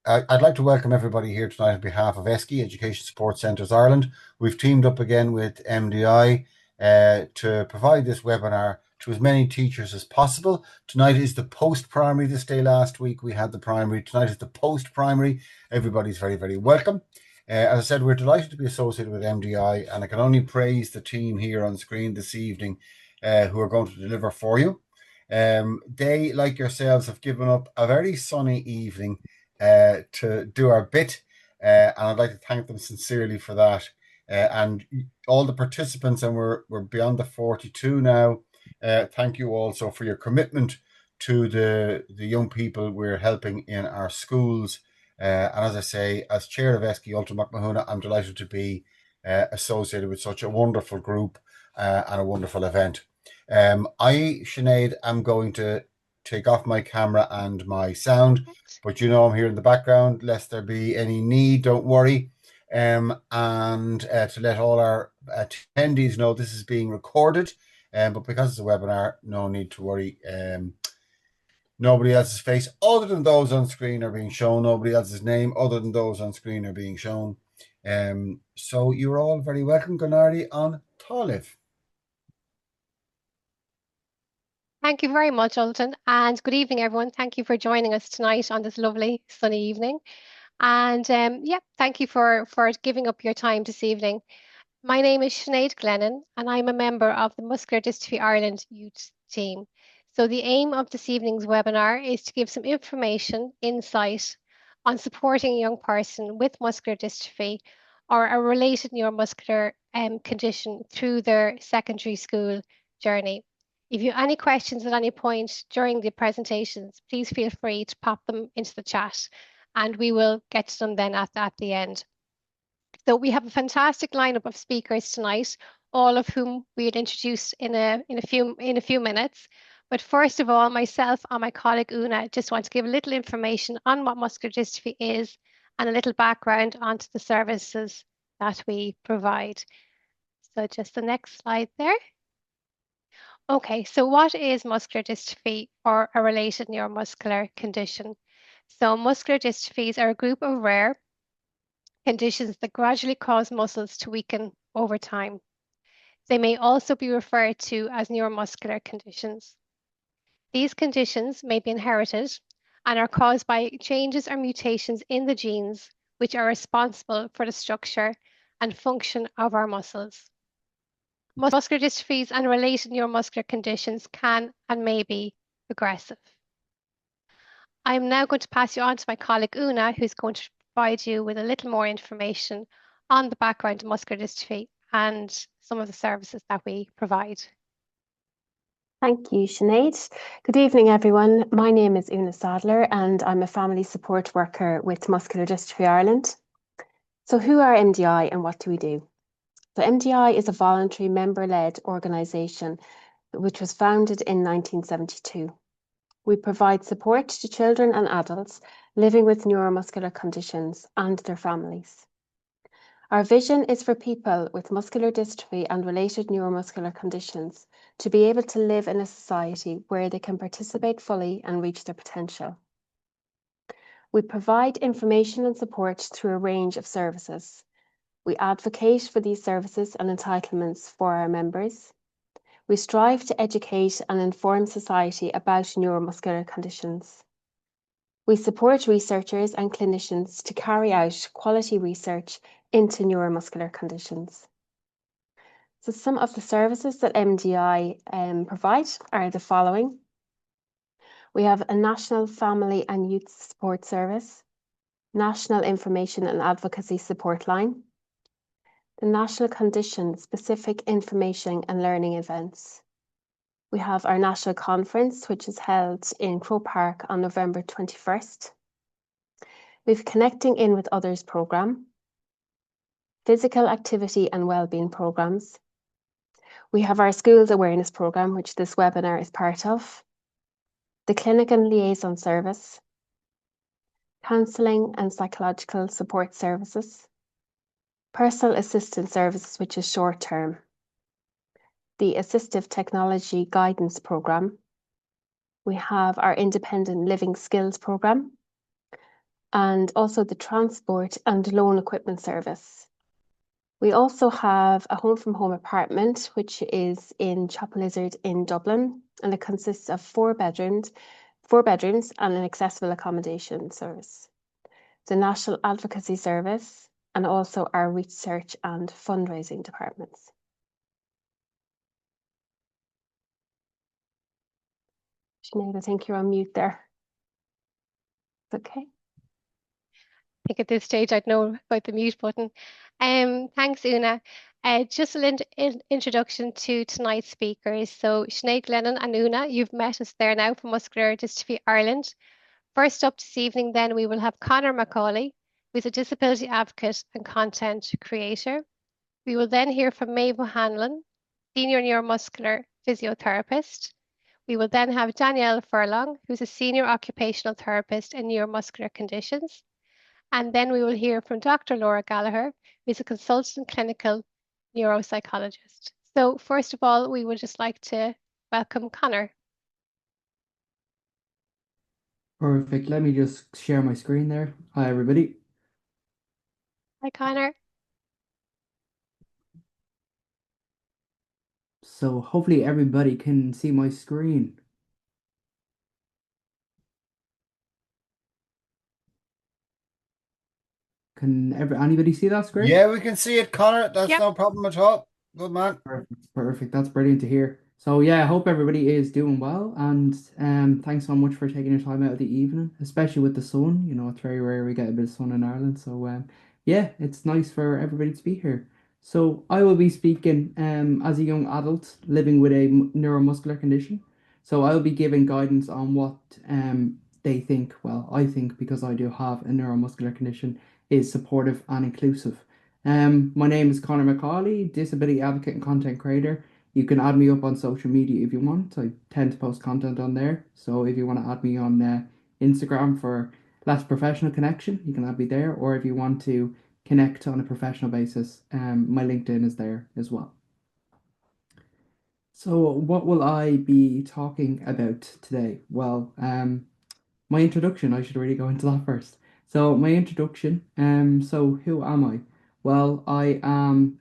I'd like to welcome everybody here tonight on behalf of ESCI, Education Support Centres Ireland. We've teamed up again with MDI to provide this webinar to as many teachers as possible. Tonight is the post-primary. This day last week we had the primary. Tonight is the post-primary. Everybody's very, very welcome. As I said, we're delighted to be associated with MDI, and I can only praise the team here on screen this evening who are going to deliver for you. They, like yourselves, have given up a very sunny evening to do our bit, and I'd like to thank them sincerely for that. And all the participants, and we're beyond the 42 now. Thank you also for your commitment to the young people we're helping in our schools. And as I say, as chair of ESCI Ultra Mahuna, I'm delighted to be associated with such a wonderful group and a wonderful event. Sinead, am going to take off my camera and my sound, but I'm here in the background, lest there be any need, don't worry. And to let all our attendees know, this is being recorded, but because it's a webinar, no need to worry. Nobody else's face other than those on screen are being shown. Nobody else's name other than those on screen are being shown. So you're all very welcome. Gonardi on Taliv. Thank you very much, Alton, and good evening, everyone. Thank you for joining us tonight on this lovely sunny evening. And thank you for giving up your time this evening. My name is Sinead Glennon, and I'm a member of the Muscular Dystrophy Ireland youth team. So the aim of this evening's webinar is to give some information, insight on supporting a young person with muscular dystrophy or a related neuromuscular condition through their secondary school journey. If you have any questions at any point during the presentations, please feel free to pop them into the chat and we will get to them then at the end. So we have a fantastic lineup of speakers tonight, all of whom we'll introduce in a few minutes. But first of all, myself and my colleague Una just want to give a little information on what muscular dystrophy is and a little background onto the services that we provide. So just the next slide there. Okay, so what is muscular dystrophy or a related neuromuscular condition? So muscular dystrophies are a group of rare conditions that gradually cause muscles to weaken over time. They may also be referred to as neuromuscular conditions. These conditions may be inherited and are caused by changes or mutations in the genes which are responsible for the structure and function of our muscles. Muscular dystrophies and related neuromuscular conditions can and may be progressive. I'm now going to pass you on to my colleague Una, who's going to provide you with a little more information on the background of muscular dystrophy and some of the services that we provide. Thank you, Sinead. Good evening, everyone. My name is Una Sadler and I'm a family support worker with Muscular Dystrophy Ireland. So who are MDI and what do we do? So MDI is a voluntary member-led organisation which was founded in 1972. We provide support to children and adults living with neuromuscular conditions and their families. Our vision is for people with muscular dystrophy and related neuromuscular conditions to be able to live in a society where they can participate fully and reach their potential. We provide information and support through a range of services. We advocate for these services and entitlements for our members. We strive to educate and inform society about neuromuscular conditions. We support researchers and clinicians to carry out quality research into neuromuscular conditions. So some of the services that MDI provide are the following. We have a National Family and Youth Support Service, National Information and Advocacy Support Line, the National Condition Specific Information and Learning Events. We have our national conference, which is held in Crow Park on November 21st. We have Connecting In with Others programme, Physical Activity and Wellbeing programmes. We have our Schools Awareness programme, which this webinar is part of, the Clinic and Liaison Service, Counselling and Psychological Support Services, Personal Assistance Services, which is short term, the Assistive Technology Guidance Programme. We have our Independent Living Skills Programme, and also the transport and loan equipment service. We also have a home from home apartment, which is in Chapel Lizard in Dublin, and it consists of four bedrooms and an accessible accommodation service. The National Advocacy Service, and also our research and fundraising departments. Sinead, I think you're on mute there. Okay. I think at this stage I'd know about the mute button. Thanks, Una. Just a little introduction to tonight's speakers. So Sinead Glennon and Una, you've met us there now from Muscular Dystrophy Ireland. First up this evening then we will have Conor Macaulay, who's a disability advocate and content creator. We will then hear from Maeve O'Hanlon, Senior Neuromuscular Physiotherapist. We will then have Danielle Furlong, who's a Senior Occupational Therapist in Neuromuscular Conditions. And then we will hear from Dr. Laura Gallagher, who's a consultant clinical neuropsychologist. So first of all, we would just like to welcome Conor. Perfect. Let me just share my screen there. Hi, everybody. Hi, Conor. So hopefully everybody can see my screen. Can anybody see that screen? Yeah, we can see it, Conor. That's Yep. no problem at all. Good man. Perfect. That's brilliant to hear. So yeah, I hope everybody is doing well, and thanks so much for taking your time out of the evening, especially with the sun. You know, it's very rare we get a bit of sun in Ireland, so yeah, it's nice for everybody to be here. So I will be speaking as a young adult living with a neuromuscular condition. So I'll be giving guidance on what they think, well, I think because I do have a neuromuscular condition, is supportive and inclusive. My name is Conor Macaulay, disability advocate and content creator. You can add me up on social media if you want. I tend to post content on there. So if you want to add me on Instagram for less professional connection, you can add me there. Or if you want to connect on a professional basis, my LinkedIn is there as well. So what will I be talking about today? Well, my introduction, I should really go into that first. So my introduction, so who am I? Well, I am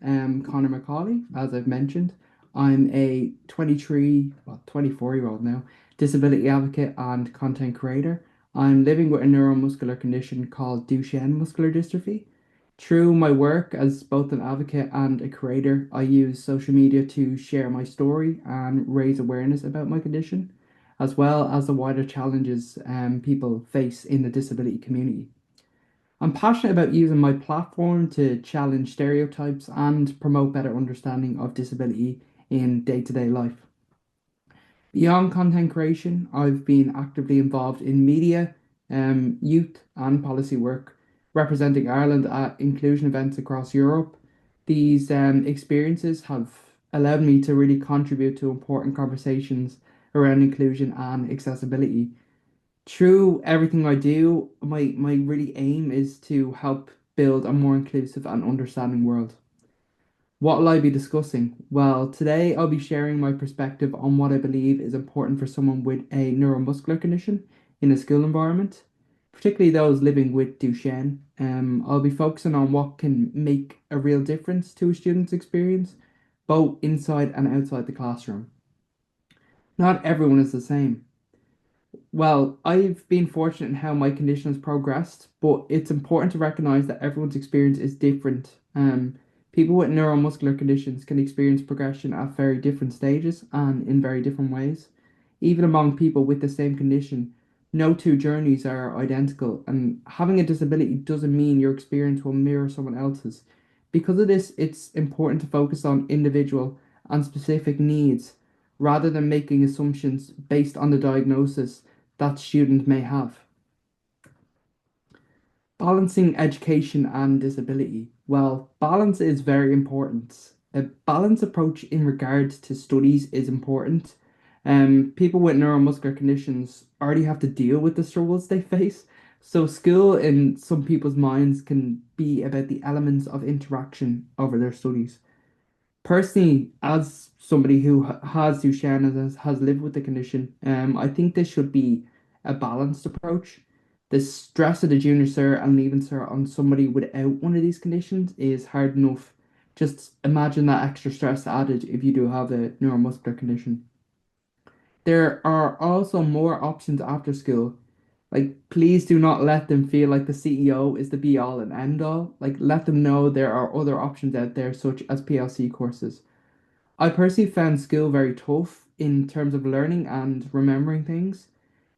Conor Macaulay, as I've mentioned. I'm a 24-year-old now, disability advocate and content creator. I'm living with a neuromuscular condition called Duchenne muscular dystrophy. Through my work as both an advocate and a creator, I use social media to share my story and raise awareness about my condition, as well as the wider challenges people face in the disability community. I'm passionate about using my platform to challenge stereotypes and promote better understanding of disability in day-to-day life. Beyond content creation, I've been actively involved in media, youth and policy work, representing Ireland at inclusion events across Europe. These experiences have allowed me to really contribute to important conversations around inclusion and accessibility. Through everything I do, my really aim is to help build a more inclusive and understanding world. What will I be discussing? Well, today I'll be sharing my perspective on what I believe is important for someone with a neuromuscular condition in a school environment, particularly those living with Duchenne. I'll be focusing on what can make a real difference to a student's experience, both inside and outside the classroom. Not everyone is the same. Well, I've been fortunate in how my condition has progressed, but it's important to recognize that everyone's experience is different. People with neuromuscular conditions can experience progression at very different stages and in very different ways. Even among people with the same condition, no two journeys are identical, and having a disability doesn't mean your experience will mirror someone else's. Because of this, it's important to focus on individual and specific needs rather than making assumptions based on the diagnosis that student may have. Balancing education and disability. Well, balance is very important. A balanced approach in regards to studies is important. People with neuromuscular conditions already have to deal with the struggles they face. So school in some people's minds can be about the elements of interaction over their studies. Personally, as somebody who has Duchenne and has lived with the condition, I think this should be a balanced approach. The stress of the junior cert and leaving cert on somebody without one of these conditions is hard enough. Just imagine that extra stress added if you do have a neuromuscular condition. There are also more options after school. Like, please do not let them feel like the CEO is the be all and end all. Like, let them know there are other options out there, such as PLC courses. I personally found school very tough in terms of learning and remembering things.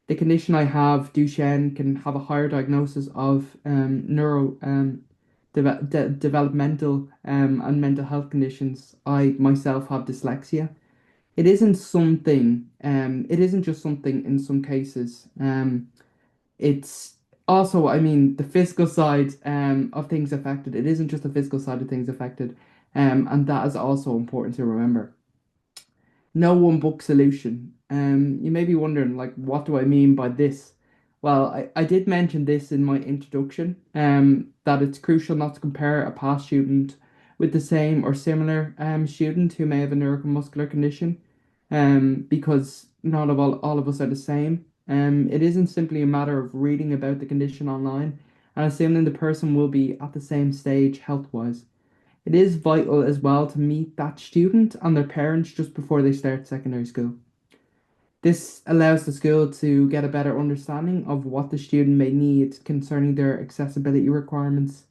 The condition I have, Duchenne, can have a higher diagnosis of developmental and mental health conditions. I myself have dyslexia. It isn't just something in some cases. It's also, I mean, the physical side of things affected. It isn't just the physical side of things affected. And that is also important to remember. No one book solution. You may be wondering, like, what do I mean by this? Well, I did mention this in my introduction, that it's crucial not to compare a past student with the same or similar student who may have a neuromuscular condition, because not all of us are the same. It isn't simply a matter of reading about the condition online and assuming the person will be at the same stage health-wise. It is vital as well to meet that student and their parents just before they start secondary school. This allows the school to get a better understanding of what the student may need concerning their accessibility requirements,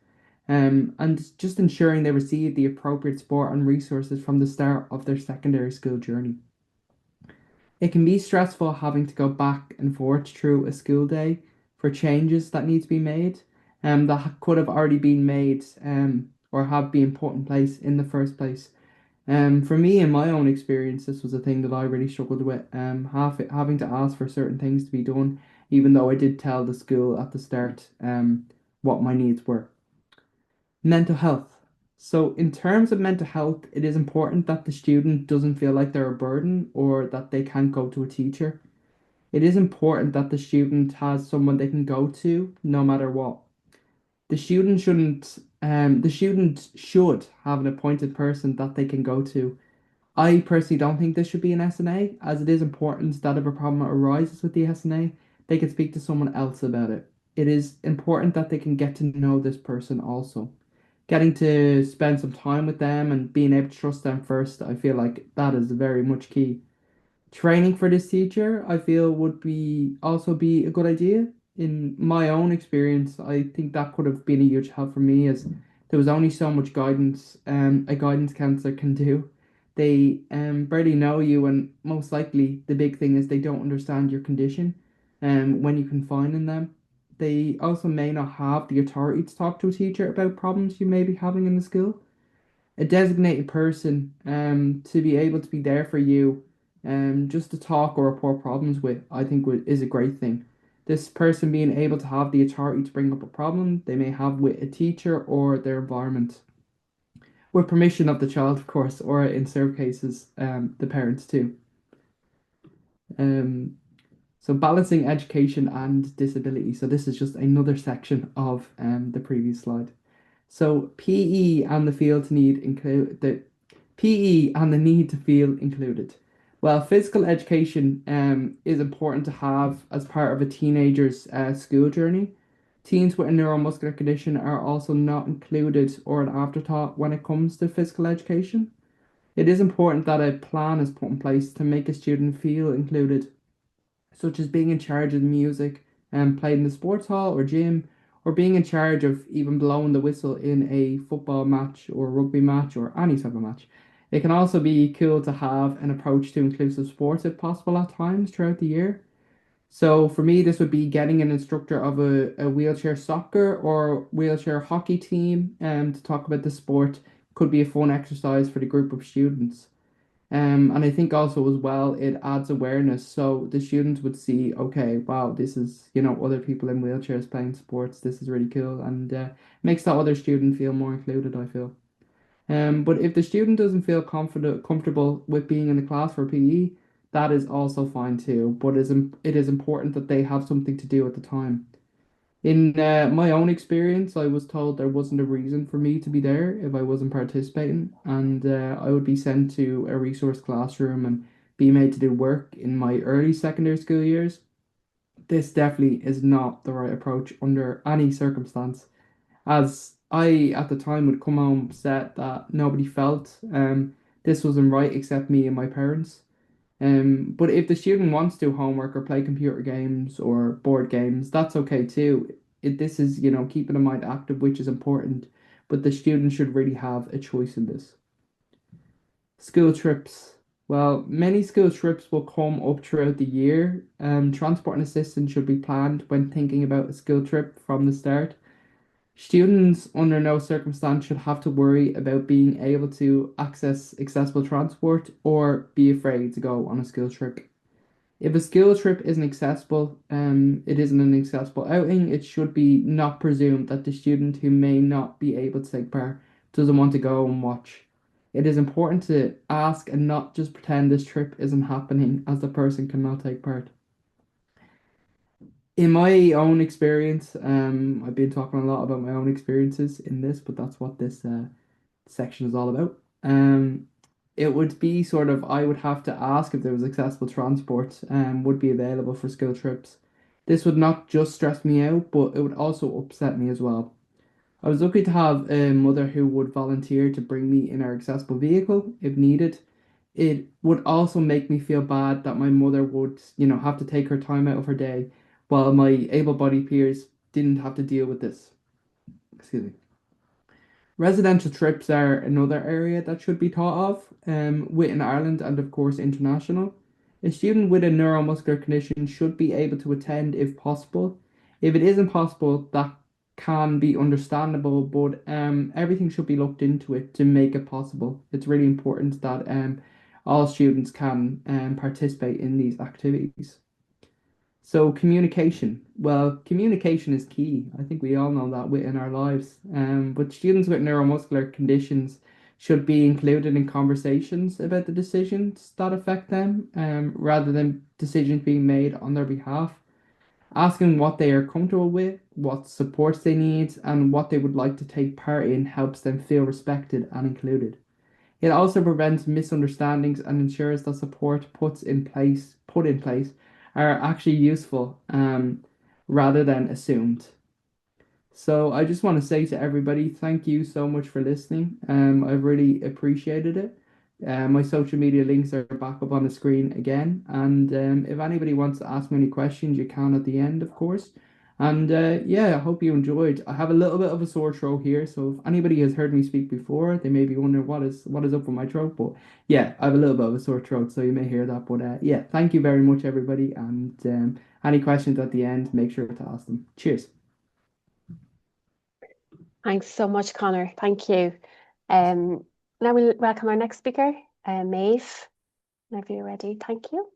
and just ensuring they receive the appropriate support and resources from the start of their secondary school journey. It can be stressful having to go back and forth through a school day for changes that need to be made, that could have already been made, or have been put in place in the first place. For me, in my own experience, this was a thing that I really struggled with, having to ask for certain things to be done, even though I did tell the school at the start what my needs were. Mental health. So, in terms of mental health, it is important that the student doesn't feel like they're a burden or that they can't go to a teacher. It is important that the student has someone they can go to no matter what. The student should have an appointed person that they can go to. I personally don't think this should be an SNA, as it is important that if a problem arises with the SNA, they can speak to someone else about it. It is important that they can get to know this person also. Getting to spend some time with them and being able to trust them first, I feel like that is very much key. Training for this teacher, I feel would be also be a good idea. In my own experience, I think that could have been a huge help for me, as there was only so much guidance a guidance counselor can do. They barely know you, and most likely the big thing is they don't understand your condition when you confine in them. They also may not have the authority to talk to a teacher about problems you may be having in the school. A designated person to be able to be there for you, just to talk or report problems with, I think is a great thing. This person being able to have the authority to bring up a problem they may have with a teacher or their environment, with permission of the child, of course, or in certain cases, the parents too. Um, so balancing education and disability. So this is just another section of the previous slide. So PE and the need to feel included. Well, physical education is important to have as part of a teenager's school journey. Teens with a neuromuscular condition are also not included or an afterthought when it comes to physical education. It is important that a plan is put in place to make a student feel included, such as being in charge of the music and playing in the sports hall or gym, or being in charge of even blowing the whistle in a football match or rugby match or any type of match. It can also be cool to have an approach to inclusive sports if possible at times throughout the year. So for me, this would be getting an instructor of a wheelchair soccer or wheelchair hockey team to talk about the sport. Could be a fun exercise for the group of students. And I think also as well, it adds awareness. So the students would see, okay, wow, this is, other people in wheelchairs playing sports. This is really cool, and makes that other student feel more included, I feel. But if the student doesn't feel comfortable with being in the class for PE, that is also fine too. But it is important that they have something to do at the time. In my own experience, I was told there wasn't a reason for me to be there if I wasn't participating, and I would be sent to a resource classroom and be made to do work in my early secondary school years. this definitely is not the right approach under any circumstance, as I at the time would come home upset that nobody felt this wasn't right except me and my parents. But if the student wants to do homework or play computer games or board games, that's okay too. This is, keeping the mind active, which is important, but the student should really have a choice in this. School trips. Well, many school trips will come up throughout the year. Transport and assistance should be planned when thinking about a school trip from the start. Students under no circumstance should have to worry about being able to access accessible transport or be afraid to go on a school trip. If a school trip isn't accessible, it isn't an accessible outing, it should be not presumed that the student who may not be able to take part doesn't want to go and watch. It is important to ask and not just pretend this trip isn't happening as the person cannot take part. In my own experience, I've been talking a lot about my own experiences in this, but that's what this section is all about. It would be sort of, I would have to ask if there was accessible transport would be available for school trips. This would not just stress me out, but it would also upset me as well. I was lucky to have a mother who would volunteer to bring me in our accessible vehicle if needed. It would also make me feel bad that my mother would, have to take her time out of her day while my able-bodied peers didn't have to deal with this. Excuse me. Residential trips are another area that should be thought of within Ireland and of course international. A student with a neuromuscular condition should be able to attend if possible. If it isn't possible, that can be understandable, but everything should be looked into it to make it possible. It's really important that all students can participate in these activities. So communication. Well, communication is key. I think we all know that within our lives. But students with neuromuscular conditions should be included in conversations about the decisions that affect them, rather than decisions being made on their behalf. Asking what they are comfortable with, what supports they need, and what they would like to take part in helps them feel respected and included. It also prevents misunderstandings and ensures that support put in place are actually useful, rather than assumed. So I just want to say to everybody, thank you so much for listening. I've really appreciated it. My social media links are back up on the screen again. And if anybody wants to ask me any questions, you can at the end, of course. And yeah, I hope you enjoyed. I have a little bit of a sore throat here, so if anybody has heard me speak before, they may be wondering what is up with my throat. But yeah, I have a little bit of a sore throat, so you may hear that. But yeah, thank you very much, everybody. And any questions at the end, make sure to ask them. Cheers. Thanks so much, Connor. Thank you. Now we'll welcome our next speaker, Maeve. Whenever you're ready, thank you.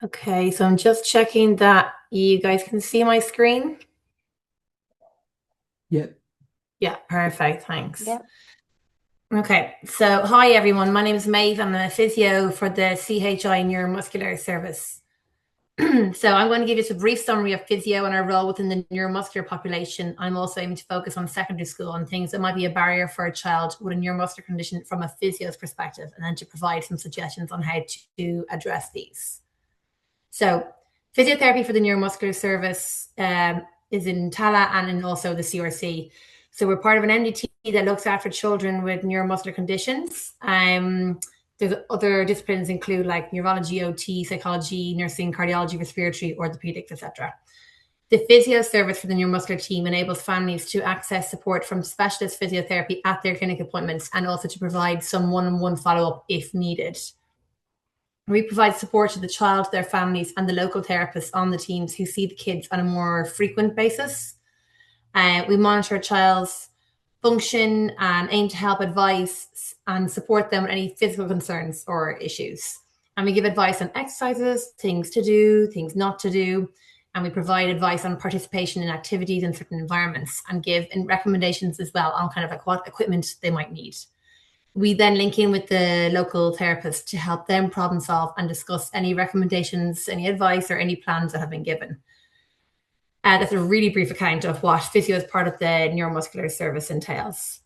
Okay, so I'm just checking that you guys can see my screen. Yeah. Yeah, perfect, thanks. Yeah. Okay, so hi everyone, my name is Maeve. I'm a physio for the CHI Neuromuscular service. So I'm going to give you a brief summary of physio and our role within the neuromuscular population. I'm also aiming to focus on secondary school and things that might be a barrier for a child with a neuromuscular condition from a physio's perspective, and then to provide some suggestions on how to address these. So physiotherapy for the neuromuscular service is in Tala and also the CRC. So we're part of an MDT that looks after children with neuromuscular conditions. There's other disciplines include like neurology, OT, psychology, nursing, cardiology, respiratory, orthopedics, etc. The physio service for the neuromuscular team enables families to access support from specialist physiotherapy at their clinic appointments and also to provide some one-on-one follow-up if needed. We provide support to the child, their families, and the local therapists on the teams who see the kids on a more frequent basis. We monitor a child's function and aim to help advise and support them with any physical concerns or issues. And we give advice on exercises, things to do, things not to do. And we provide advice on participation in activities in certain environments and give recommendations as well on kind of like what equipment they might need. We then link in with the local therapist to help them problem solve and discuss any recommendations, any advice, or any plans that have been given. That's a really brief account of what physio as part of the neuromuscular service entails.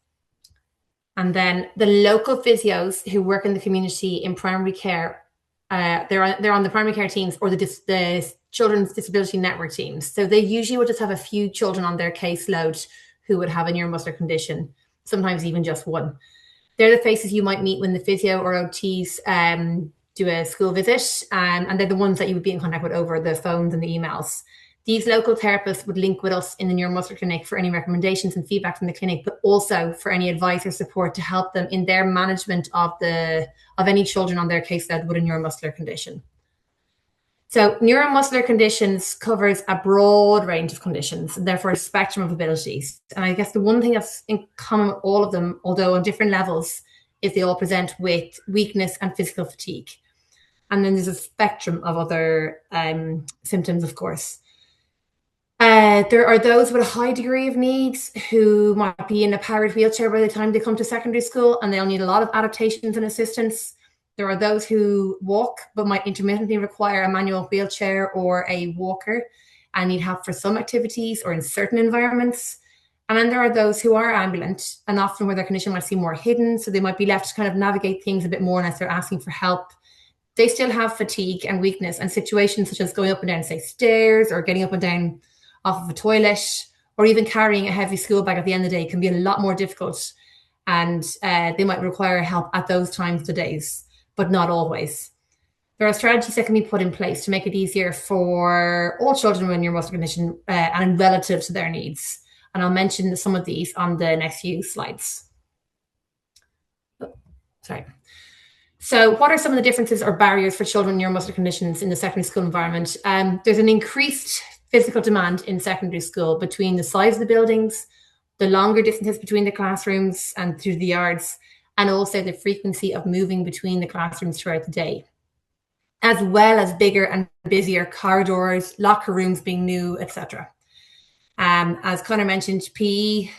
And then the local physios who work in the community in primary care, they're on the primary care teams or the Children's Disability Network teams. So they usually would just have a few children on their caseload who would have a neuromuscular condition, sometimes even just one. They're the faces you might meet when the physio or OTs do a school visit, and they're the ones that you would be in contact with over the phones and the emails. These local therapists would link with us in the neuromuscular clinic for any recommendations and feedback from the clinic, but also for any advice or support to help them in their management of any children on their caseload with a neuromuscular condition. So neuromuscular conditions covers a broad range of conditions, and therefore a spectrum of abilities. And I guess the one thing that's in common with all of them, although on different levels, is they all present with weakness and physical fatigue. And then there's a spectrum of other symptoms, of course. There are those with a high degree of needs who might be in a powered wheelchair by the time they come to secondary school, and they'll need a lot of adaptations and assistance. There are those who walk but might intermittently require a manual wheelchair or a walker and need help for some activities or in certain environments. And then there are those who are ambulant, and often where their condition might seem more hidden, so they might be left to kind of navigate things a bit more unless they're asking for help. They still have fatigue and weakness, and situations such as going up and down, say, stairs, or getting up and down off of a toilet, or even carrying a heavy school bag at the end of the day can be a lot more difficult, and they might require help at those times of days, but not always. There are strategies that can be put in place to make it easier for all children with a neuromuscular condition and relative to their needs. And I'll mention some of these on the next few slides. Sorry. So what are some of the differences or barriers for children with neuromuscular conditions in the secondary school environment? There's an increased physical demand in secondary school between the size of the buildings, the longer distances between the classrooms and through the yards, and also the frequency of moving between the classrooms throughout the day, as well as bigger and busier corridors, locker rooms being new, etc. As Conor mentioned, PE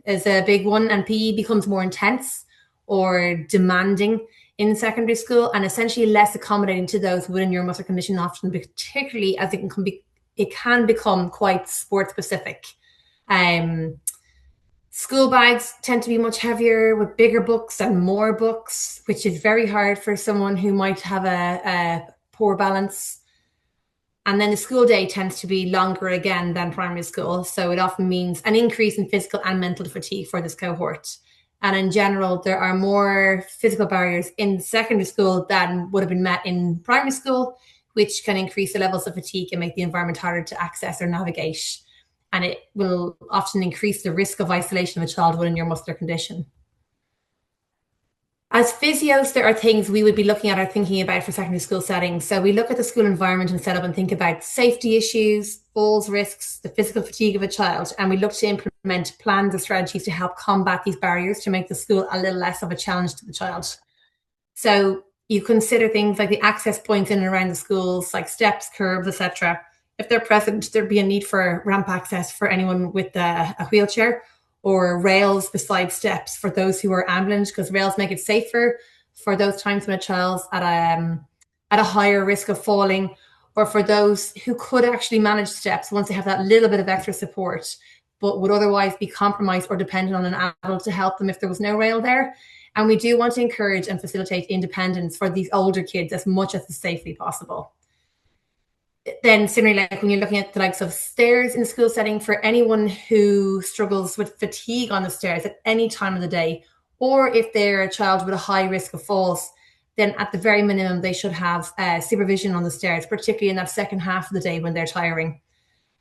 is a big one, and PE becomes more intense or demanding in secondary school and essentially less accommodating to those with a neuromuscular condition, often, particularly as it can become quite sport specific. School bags tend to be much heavier with bigger books and more books, which is very hard for someone who might have a poor balance. And then the school day tends to be longer again than primary school. So it often means an increase in physical and mental fatigue for this cohort. And in general, there are more physical barriers in secondary school than would have been met in primary school, which can increase the levels of fatigue and make the environment harder to access or navigate. And it will often increase the risk of isolation of a child with a neuromuscular condition. As physios, there are things we would be looking at or thinking about for secondary school settings. So we look at the school environment and setup and think about safety issues, falls risks, the physical fatigue of a child, and we look to implement plans or strategies to help combat these barriers to make the school a little less of a challenge to the child. So you consider things like the access points in and around the schools, like steps, curbs, etc. If they're present, there'd be a need for ramp access for anyone with a wheelchair, or rails beside steps for those who are ambulant, because rails make it safer for those times when a child's at a higher risk of falling, or for those who could actually manage steps once they have that little bit of extra support, but would otherwise be compromised or dependent on an adult to help them if there was no rail there. And we do want to encourage and facilitate independence for these older kids as much as is safely possible. Then similarly, like when you're looking at the likes of stairs in the school setting, for anyone who struggles with fatigue on the stairs at any time of the day, or if they're a child with a high risk of falls, then at the very minimum, they should have supervision on the stairs, particularly in that second half of the day when they're tiring.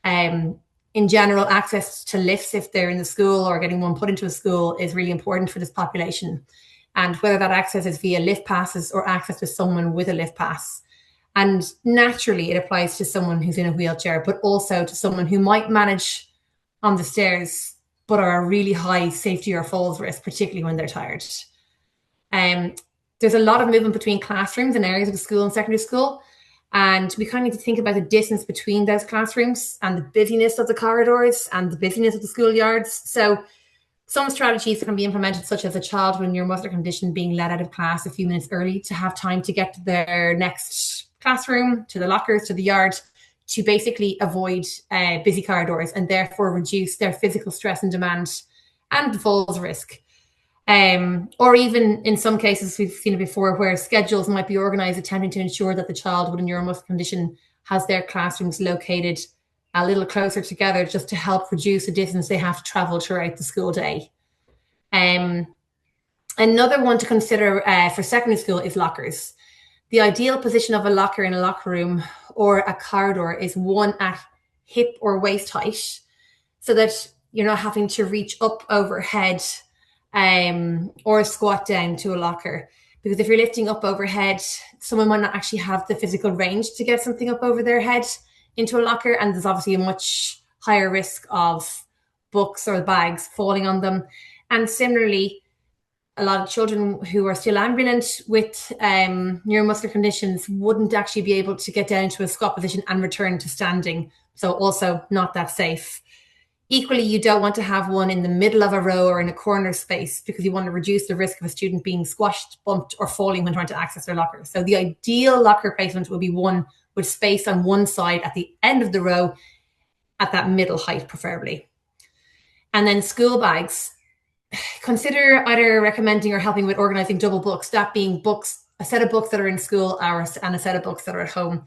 In general, access to lifts, if they're in the school or getting one put into a school, is really important for this population. And whether that access is via lift passes or access to someone with a lift pass. And naturally, it applies to someone who's in a wheelchair, but also to someone who might manage on the stairs, but are a really high safety or falls risk, particularly when they're tired. There's a lot of movement between classrooms and areas of the school and secondary school. And we kind of need to think about the distance between those classrooms and the busyness of the corridors and the busyness of the schoolyards. So some strategies that can be implemented, such as a child with a neuromuscular condition being let out of class a few minutes early to have time to get to their next classroom, to the lockers, to the yard, to basically avoid busy corridors and therefore reduce their physical stress and demand and the falls risk. Or even in some cases, we've seen it before, where schedules might be organised attempting to ensure that the child with a neuromuscular condition has their classrooms located a little closer together, just to help reduce the distance they have to travel throughout the school day. Another one to consider for secondary school is lockers. The ideal position of a locker in a locker room or a corridor is one at hip or waist height, so that you're not having to reach up overhead or squat down to a locker. Because if you're lifting up overhead, someone might not actually have the physical range to get something up over their head into a locker, and there's obviously a much higher risk of books or bags falling on them. And similarly, a lot of children who are still ambulant with neuromuscular conditions wouldn't actually be able to get down into a squat position and return to standing. So also not that safe. Equally, you don't want to have one in the middle of a row or in a corner space, because you want to reduce the risk of a student being squashed, bumped, or falling when trying to access their locker. So the ideal locker placement would be one with space on one side at the end of the row at that middle height, preferably. And then school bags. Consider either recommending or helping with organising double books, that being books, a set of books that are in school hours and a set of books that are at home.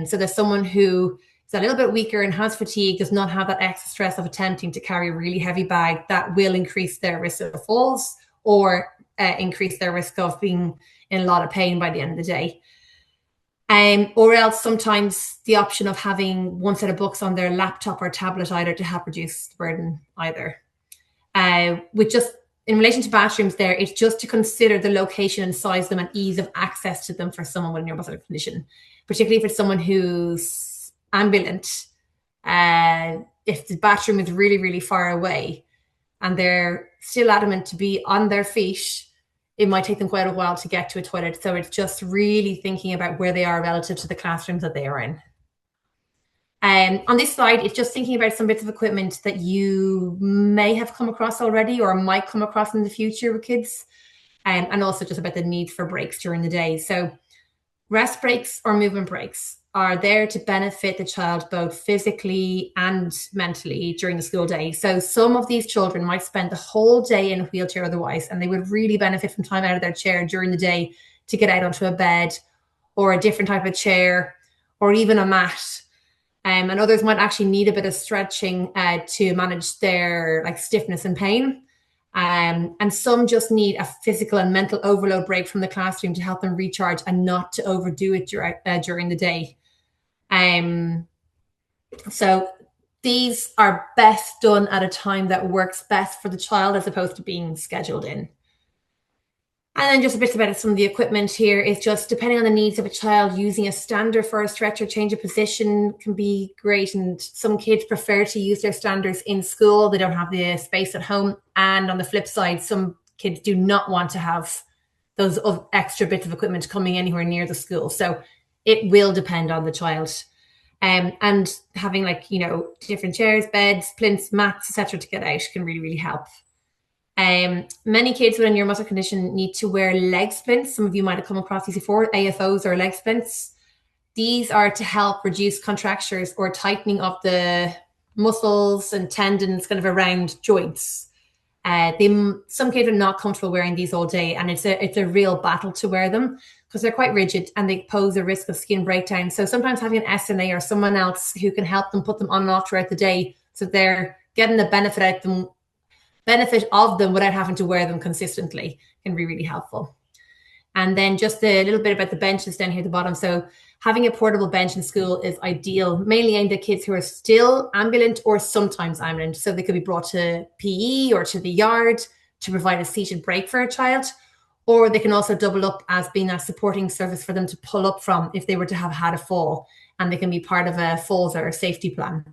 So there's someone who is a little bit weaker and has fatigue, does not have that extra stress of attempting to carry a really heavy bag, that will increase their risk of falls or increase their risk of being in a lot of pain by the end of the day. Or else sometimes the option of having one set of books on their laptop or tablet either to help reduce the burden either. With just in relation to bathrooms there, it's just to consider the location and size of them and ease of access to them for someone with a neuromuscular condition, particularly for someone who's ambulant. If the bathroom is really, really far away and they're still adamant to be on their feet, it might take them quite a while to get to a toilet. So it's just really thinking about where they are relative to the classrooms that they are in. On this slide, it's just thinking about some bits of equipment that you may have come across already or might come across in the future with kids, and also just about the need for breaks during the day. So rest breaks or movement breaks are there to benefit the child both physically and mentally during the school day. So some of these children might spend the whole day in a wheelchair otherwise, and they would really benefit from time out of their chair during the day to get out onto a bed or a different type of chair or even a mat. And others might actually need a bit of stretching to manage their stiffness and pain. And some just need a physical and mental overload break from the classroom to help them recharge and not to overdo it during the day. So these are best done at a time that works best for the child as opposed to being scheduled in. And then just a bit about some of the equipment here is just depending on the needs of a child, using a stander for a stretcher, change of position can be great. And some kids prefer to use their standers in school. They don't have the space at home. And on the flip side, some kids do not want to have those extra bits of equipment coming anywhere near the school. So it will depend on the child. And having different chairs, beds, plinths, mats, etc. to get out can really, really help. Many kids with a neuromuscular condition need to wear leg splints. Some of you might have come across these before, AFOs or leg splints. These are to help reduce contractures or tightening of the muscles and tendons kind of around joints. Some kids are not comfortable wearing these all day, and it's a real battle to wear them because they're quite rigid and they pose a risk of skin breakdown. So sometimes having an SNA or someone else who can help them put them on and off throughout the day, so they're getting the benefit of them without having to wear them consistently, can be really helpful. And then just a little bit about the benches down here at the bottom. So having a portable bench in school is ideal, mainly aimed at kids who are still ambulant or sometimes ambulant. So they could be brought to PE or to the yard to provide a seated break for a child, or they can also double up as being a supporting service for them to pull up from if they were to have had a fall, and they can be part of a falls or a safety plan.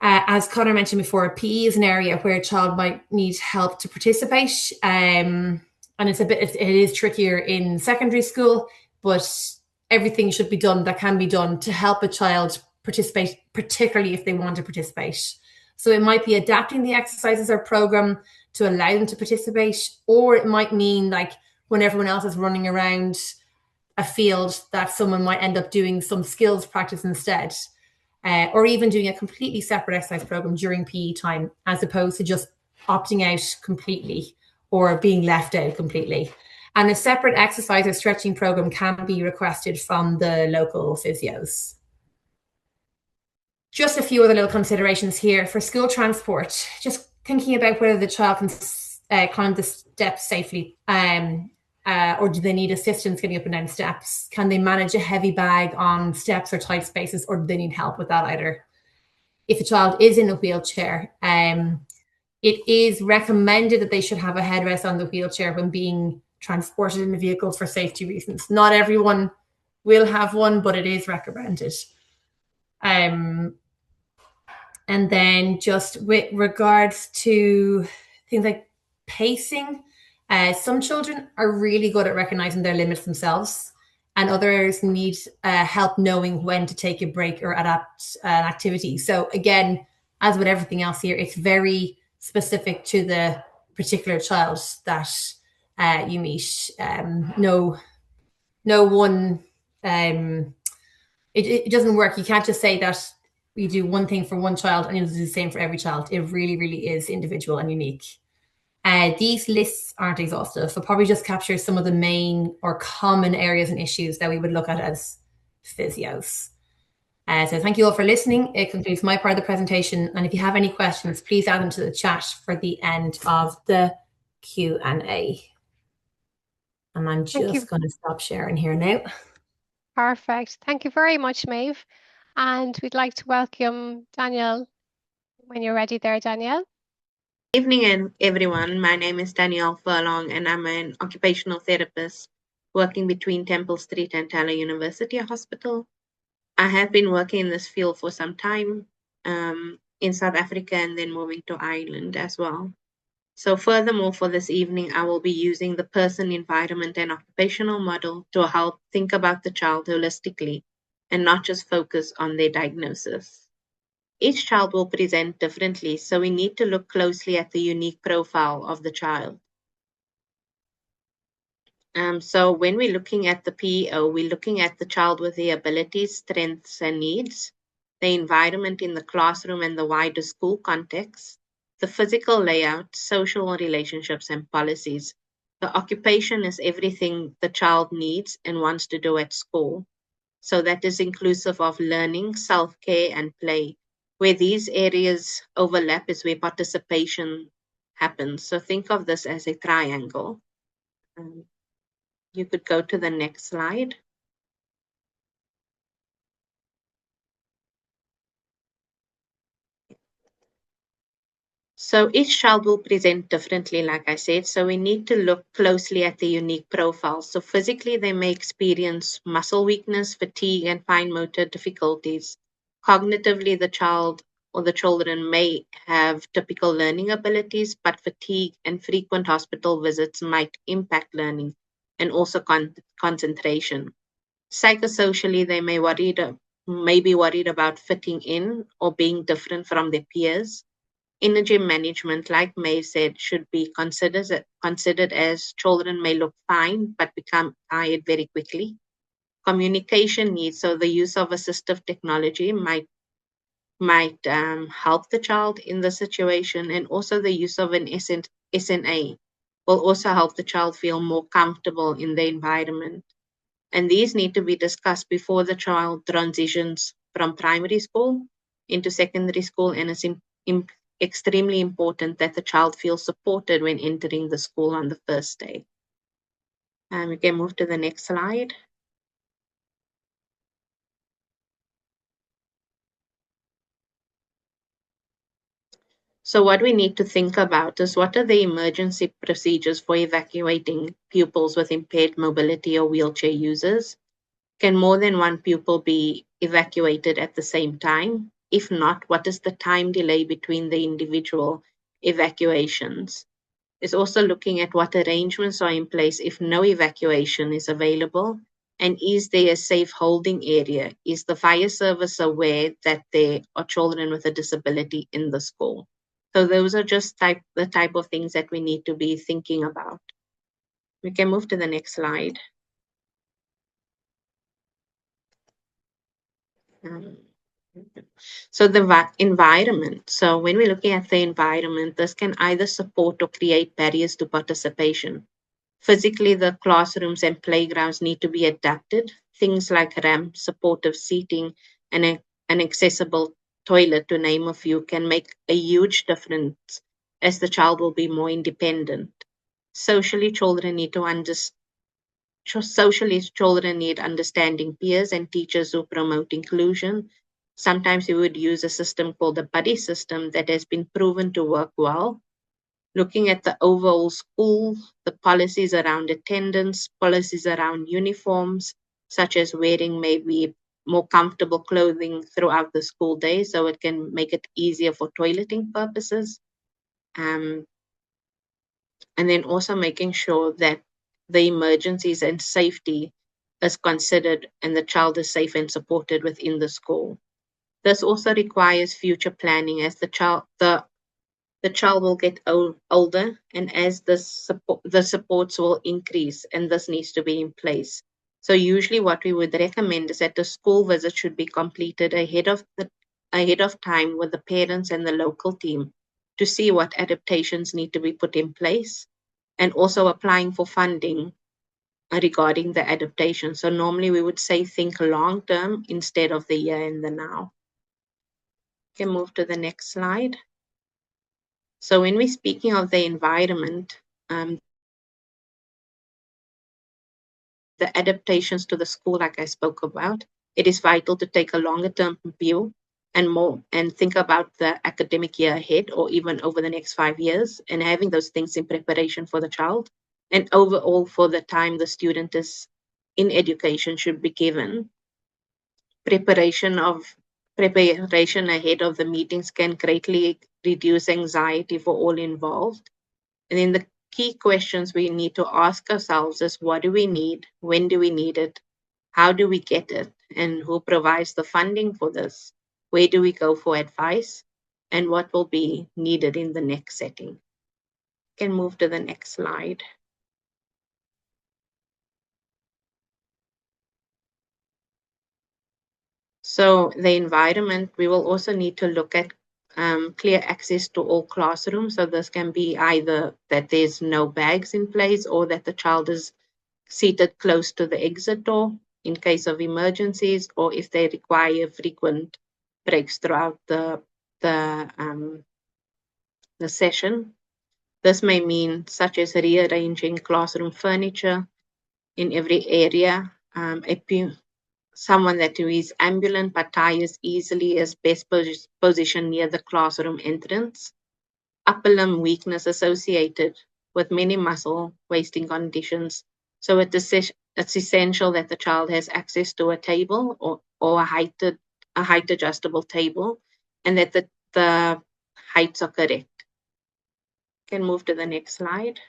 As Conor mentioned before, PE is an area where a child might need help to participate. And it is trickier in secondary school, but everything should be done that can be done to help a child participate, particularly if they want to participate. So it might be adapting the exercises or program to allow them to participate, or it might mean when everyone else is running around a field that someone might end up doing some skills practice instead, or even doing a completely separate exercise program during PE time, as opposed to just opting out completely or being left out completely. And a separate exercise or stretching program can be requested from the local physios. Just a few other little considerations here. For school transport, just thinking about whether the child can climb the steps safely, or do they need assistance getting up and down steps? Can they manage a heavy bag on steps or tight spaces, or do they need help with that either? If a child is in a wheelchair, it is recommended that they should have a headrest on the wheelchair when being transported in the vehicle for safety reasons. Not everyone will have one, but it is recommended. And then just with regards to things like pacing, some children are really good at recognizing their limits themselves, and others need help knowing when to take a break or adapt an activity. So again, as with everything else here, it's very specific to the particular child that you meet. No one, it doesn't work. You can't just say that you do one thing for one child and you'll do the same for every child. It really, really is individual and unique. These lists aren't exhaustive, so probably just capture some of the main or common areas and issues that we would look at as physios. So thank you all for listening. It concludes my part of the presentation. And if you have any questions, please add them to the chat for the end of the Q&A. And I'm just going to stop sharing here now. Perfect. Thank you very much, Maeve. And we'd like to welcome Danielle when you're ready there, Danielle. Evening, everyone. My name is Danielle Furlong, and I'm an occupational therapist working between Temple Street and Taylor University Hospital. I have been working in this field for some time in South Africa and then moving to Ireland as well. So furthermore, for this evening, I will be using the person, environment, and occupational model to help think about the child holistically and not just focus on their diagnosis. Each child will present differently, so we need to look closely at the unique profile of the child. So when we're looking at the PEO, we're looking at the child with the abilities, strengths, and needs, the environment in the classroom and the wider school context, the physical layout, social relationships, and policies. The occupation is everything the child needs and wants to do at school. So that is inclusive of learning, self-care, and play. Where these areas overlap is where participation happens. So think of this as a triangle. You could go to the next slide. So each child will present differently, like I said, so we need to look closely at the unique profile. So physically, they may experience muscle weakness, fatigue, and fine motor difficulties. Cognitively, the child or the children may have typical learning abilities, but fatigue and frequent hospital visits might impact learning and also concentration. Psychosocially, they may be worried about fitting in or being different from their peers. Energy management, like Maeve said, should be considered as children may look fine but become tired very quickly. Communication needs, so the use of assistive technology might help the child in the situation, and also the use of an SNA will also help the child feel more comfortable in the environment. And these need to be discussed before the child transitions from primary school into secondary school, and it's extremely important that the child feels supported when entering the school on the first day. We can move to the next slide. So what we need to think about is what are the emergency procedures for evacuating pupils with impaired mobility or wheelchair users? Can more than one pupil be evacuated at the same time? If not, what is the time delay between the individual evacuations? It's also looking at what arrangements are in place if no evacuation is available, and is there a safe holding area? Is the fire service aware that there are children with a disability in the school? So those are just the type of things that we need to be thinking about. We can move to the next slide. So the environment. So when we're looking at the environment, this can either support or create barriers to participation. Physically, the classrooms and playgrounds need to be adapted. Things like ramp, supportive seating, and an accessible toilet, to name a few, can make a huge difference as the child will be more independent. Socially, children need understanding peers and teachers who promote inclusion. Sometimes we would use a system called the buddy system that has been proven to work well. Looking at the overall school, the policies around attendance, policies around uniforms, such as wearing maybe more comfortable clothing throughout the school day so it can make it easier for toileting purposes. And then also making sure that the emergencies and safety is considered and the child is safe and supported within the school. This also requires future planning as the child will get older, and as the supports will increase, and this needs to be in place. So usually what we would recommend is that the school visit should be completed ahead of time with the parents and the local team to see what adaptations need to be put in place, and also applying for funding regarding the adaptation. So normally we would say think long term instead of the here and the now. Can move to the next slide. So when we're speaking of the environment, the adaptations to the school, like I spoke about, it is vital to take a longer term view and think about the academic year ahead or even over the next 5 years, and having those things in preparation for the child. And overall, for the time the student is in education should be given. Preparation ahead of the meetings can greatly reduce anxiety for all involved. And then the key questions we need to ask ourselves is, what do we need? When do we need it? How do we get it? And who provides the funding for this? Where do we go for advice? And what will be needed in the next setting? Can move to the next slide. So the environment, we will also need to look at clear access to all classrooms. So this can be either that there's no bags in place or that the child is seated close to the exit door in case of emergencies, or if they require frequent breaks throughout the session. This may mean such as rearranging classroom furniture in every area, someone that is ambulant but tires easily is best positioned near the classroom entrance. Upper limb weakness associated with many muscle wasting conditions. So it's essential that the child has access to a table or a height adjustable table, and that the heights are correct. Can move to the next slide.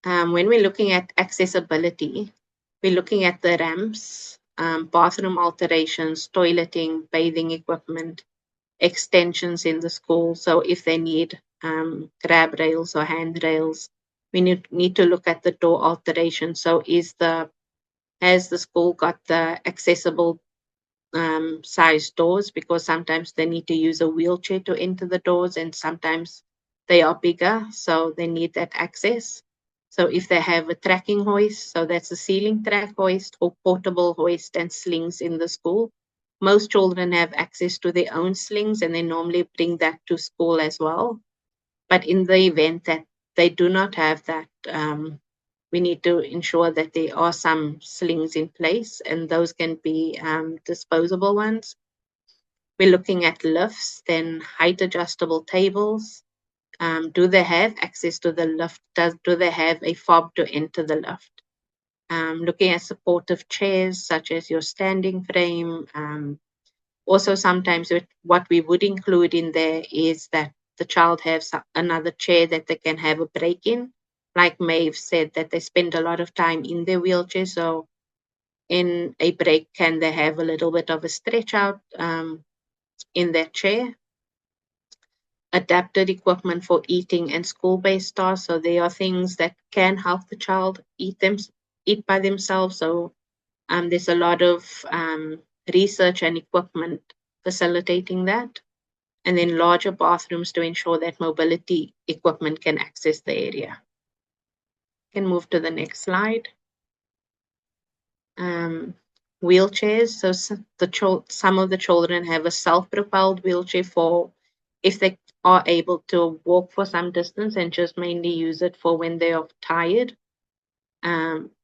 When we're looking at accessibility, we're looking at the ramps, bathroom alterations, toileting, bathing equipment, extensions in the school. So if they need grab rails or handrails, we need to look at the door alteration. So has the school got the accessible size doors? Because sometimes they need to use a wheelchair to enter the doors, and sometimes they are bigger, so they need that access. So if they have a tracking hoist, so that's a ceiling track hoist or portable hoist and slings in the school. Most children have access to their own slings, and they normally bring that to school as well. But in the event that they do not have that, we need to ensure that there are some slings in place, and those can be disposable ones. We're looking at lifts, then height adjustable tables. Do they have access to the lift? Do they have a fob to enter the lift? Looking at supportive chairs, such as your standing frame. Also, sometimes what we would include in there is that the child has another chair that they can have a break in. Like Maeve said, that they spend a lot of time in their wheelchair. So in a break, can they have a little bit of a stretch out in their chair? Adapted equipment for eating and school-based tasks. So they are things that can help the child eat by themselves. So there's a lot of research and equipment facilitating that, and then larger bathrooms to ensure that mobility equipment can access the area. Can move to the next slide. Wheelchairs. So some of the children have a self-propelled wheelchair for if they are able to walk for some distance and just mainly use it for when they are tired.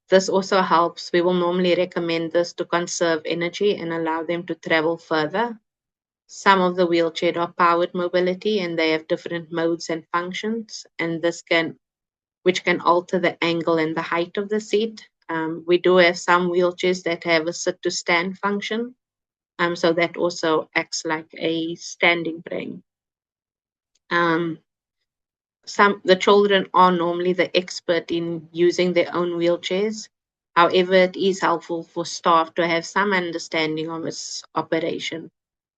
This also helps. We will normally recommend this to conserve energy and allow them to travel further. Some of the wheelchairs are powered mobility and they have different modes and functions, and which can alter the angle and the height of the seat. We do have some wheelchairs that have a sit to stand function. So that also acts like a standing frame. The children are normally the expert in using their own wheelchairs. However, it is helpful for staff to have some understanding of its operation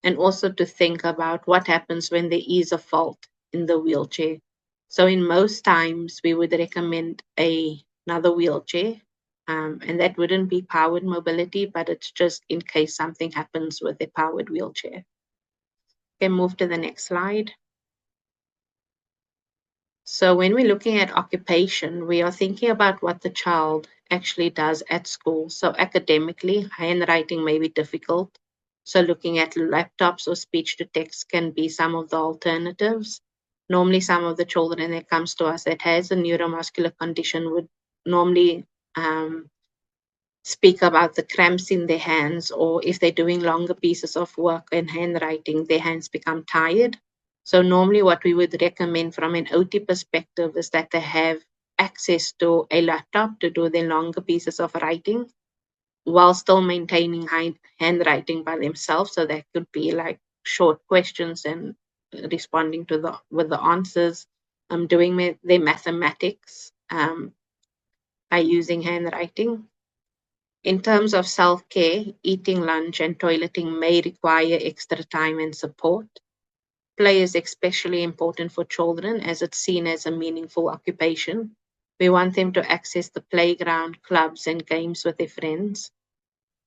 and also to think about what happens when there is a fault in the wheelchair. So in most times, we would recommend another wheelchair, and that wouldn't be powered mobility, but it's just in case something happens with a powered wheelchair. Okay, move to the next slide. So when we're looking at occupation, we are thinking about what the child actually does at school. So academically, handwriting may be difficult. So looking at laptops or speech to text can be some of the alternatives. Normally, some of the children that comes to us that has a neuromuscular condition would normally speak about the cramps in their hands, or if they're doing longer pieces of work and handwriting, their hands become tired. So normally what we would recommend from an OT perspective is that they have access to a laptop to do their longer pieces of writing while still maintaining handwriting by themselves. So that could be like short questions and responding to with the answers, doing their mathematics by using handwriting. In terms of self-care, eating lunch and toileting may require extra time and support. Play is especially important for children as it's seen as a meaningful occupation. We want them to access the playground, clubs, and games with their friends.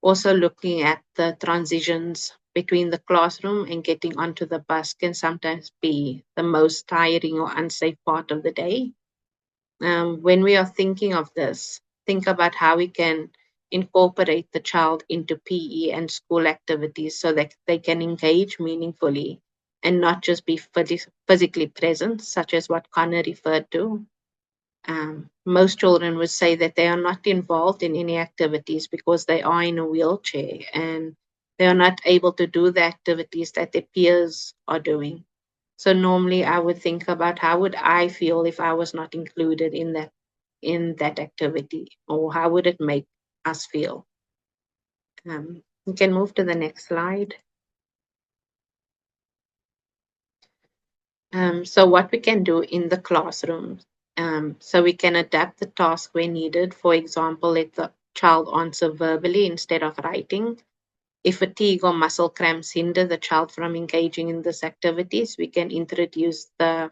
Also looking at the transitions between the classroom and getting onto the bus can sometimes be the most tiring or unsafe part of the day. When we are thinking of this, think about how we can incorporate the child into PE and school activities so that they can engage meaningfully and not just be physically present, such as what Connor referred to. Most children would say that they are not involved in any activities because they are in a wheelchair and they are not able to do the activities that their peers are doing. So normally I would think about how would I feel if I was not included in that activity, or how would it make us feel? We can move to the next slide. So what we can do in the classroom, so we can adapt the task where needed. For example, let the child answer verbally instead of writing. If fatigue or muscle cramps hinder the child from engaging in these activities, we can introduce the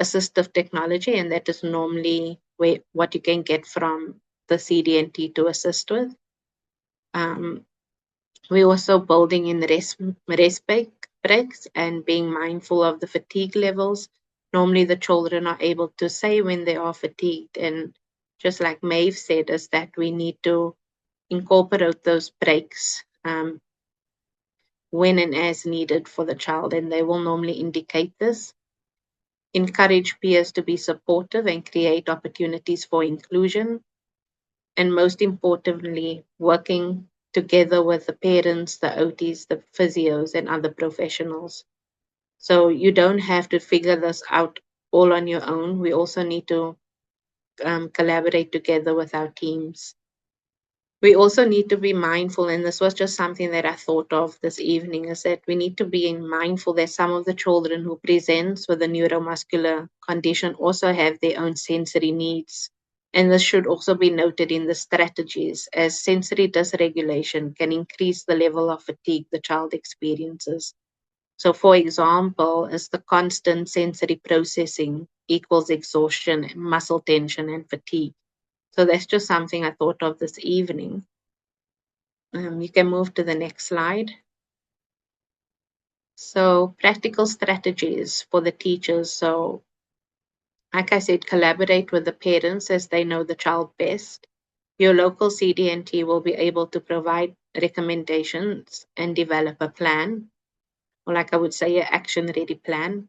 assistive technology, and that is normally what you can get from the CD&T to assist with. We're also building in rest breaks and being mindful of the fatigue levels. Normally the children are able to say when they are fatigued, and just like Maeve said, is that we need to incorporate those breaks when and as needed for the child, and they will normally indicate this. Encourage peers to be supportive and create opportunities for inclusion. And most importantly, working together with the parents, the OTs, the physios, and other professionals. So you don't have to figure this out all on your own. We also need to collaborate together with our teams. We also need to be mindful, and this was just something that I thought of this evening, is that we need to be mindful that some of the children who present with a neuromuscular condition also have their own sensory needs. And this should also be noted in the strategies, as sensory dysregulation can increase the level of fatigue the child experiences. So for example, is the constant sensory processing equals exhaustion, muscle tension, and fatigue. So that's just something I thought of this evening. You can move to the next slide. So practical strategies for the teachers. So like I said, collaborate with the parents as they know the child best. Your local CDNT will be able to provide recommendations and develop a plan, or like I would say, an action-ready plan.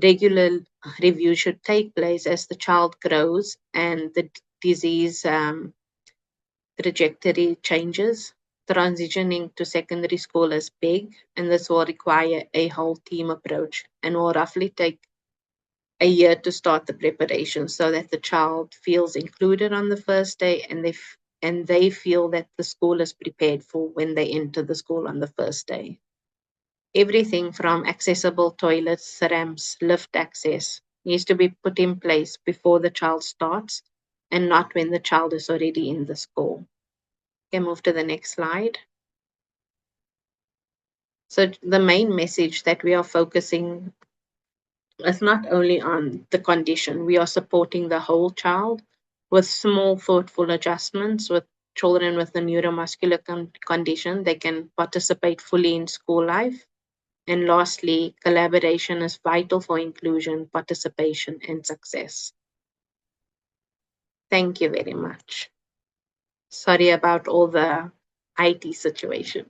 Regular review should take place as the child grows and the disease trajectory changes. Transitioning to secondary school is big, and this will require a whole team approach and will roughly take a year to start the preparation so that the child feels included on the first day and they feel that the school is prepared for when they enter the school on the first day. Everything from accessible toilets, ramps, lift access needs to be put in place before the child starts and not when the child is already in the school. Okay, move to the next slide. So the main message that we are focusing is not only on the condition, we are supporting the whole child with small, thoughtful adjustments. With children with the neuromuscular condition, they can participate fully in school life. And lastly, collaboration is vital for inclusion, participation, and success. Thank you very much. Sorry about all the IT situation.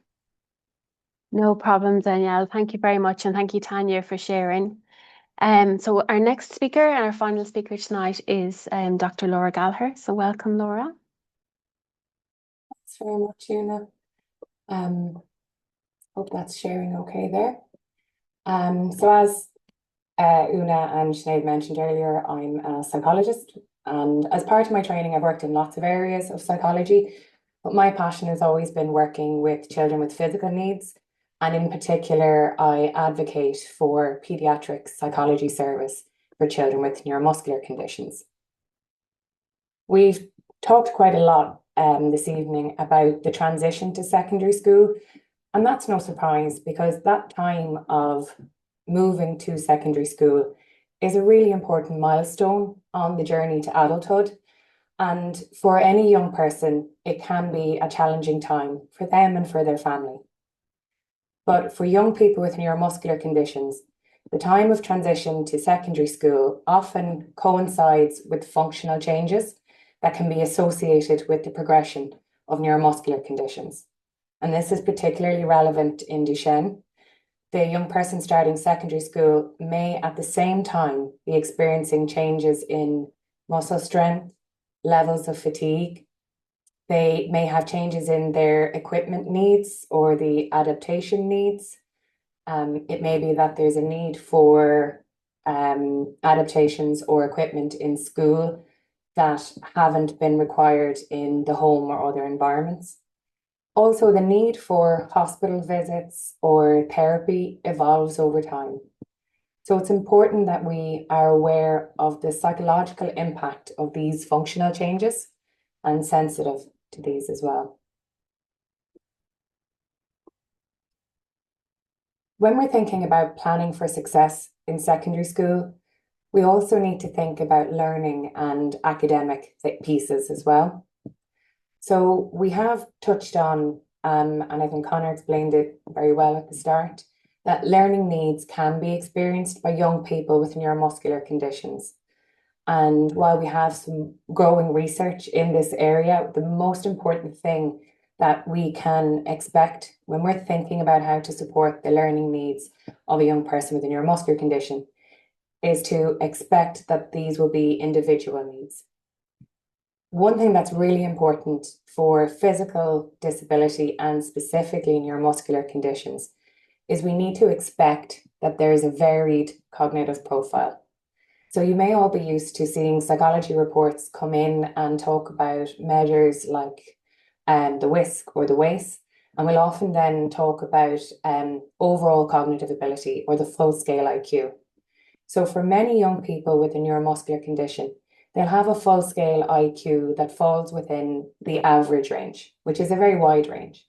No problem, Danielle. Thank you very much. And thank you, Tanya, for sharing. So our next speaker and our final speaker tonight is Dr. Laura Gallagher. So welcome, Laura. Thanks very much, Una. Hope that's sharing okay there. So as Una and Sinead mentioned earlier, I'm a psychologist, and as part of my training, I've worked in lots of areas of psychology, but my passion has always been working with children with physical needs. And in particular, I advocate for paediatric psychology service for children with neuromuscular conditions. We've talked quite a lot this evening about the transition to secondary school, and that's no surprise because that time of moving to secondary school is a really important milestone on the journey to adulthood. And for any young person, it can be a challenging time for them and for their family. But for young people with neuromuscular conditions, the time of transition to secondary school often coincides with functional changes that can be associated with the progression of neuromuscular conditions. And this is particularly relevant in Duchenne. The young person starting secondary school may at the same time be experiencing changes in muscle strength, levels of fatigue. They may have changes in their equipment needs or the adaptation needs. It may be that there's a need for adaptations or equipment in school that haven't been required in the home or other environments. Also, the need for hospital visits or therapy evolves over time. So it's important that we are aware of the psychological impact of these functional changes and sensitive to these as well. When we're thinking about planning for success in secondary school, we also need to think about learning and academic pieces as well. So we have touched on, and I think Connor explained it very well at the start, that learning needs can be experienced by young people with neuromuscular conditions. And while we have some growing research in this area, the most important thing that we can expect when we're thinking about how to support the learning needs of a young person with a neuromuscular condition is to expect that these will be individual needs. One thing that's really important for physical disability and specifically neuromuscular conditions is we need to expect that there is a varied cognitive profile. So you may all be used to seeing psychology reports come in and talk about measures like the WISC or the WACE, and we'll often then talk about overall cognitive ability or the full scale IQ. So for many young people with a neuromuscular condition, they'll have a full scale IQ that falls within the average range, which is a very wide range.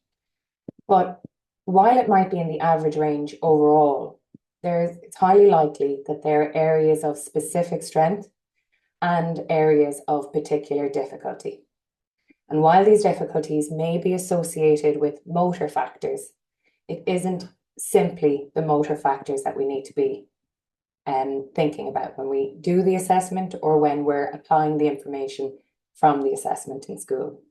But while it might be in the average range overall, it's highly likely that there are areas of specific strength and areas of particular difficulty. And while these difficulties may be associated with motor factors, it isn't simply the motor factors that we need to be thinking about when we do the assessment or when we're applying the information from the assessment in school.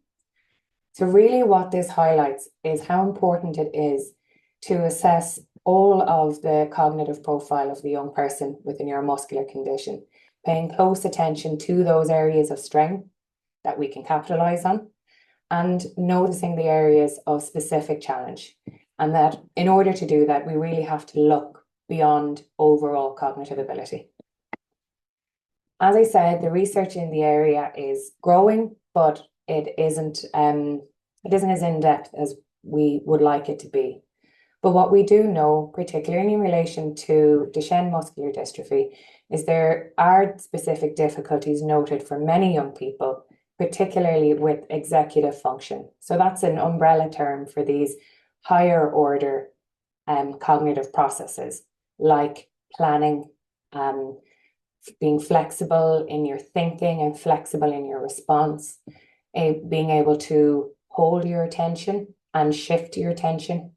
So really what this highlights is how important it is to assess all of the cognitive profile of the young person with a neuromuscular condition, paying close attention to those areas of strength that we can capitalize on, and noticing the areas of specific challenge. And that in order to do that, we really have to look beyond overall cognitive ability. As I said, the research in the area is growing, but it isn't as in-depth as we would like it to be. But what we do know, particularly in relation to Duchenne muscular dystrophy, is there are specific difficulties noted for many young people, particularly with executive function. So that's an umbrella term for these higher order cognitive processes, like planning, being flexible in your thinking and flexible in your response, being able to hold your attention and shift your attention,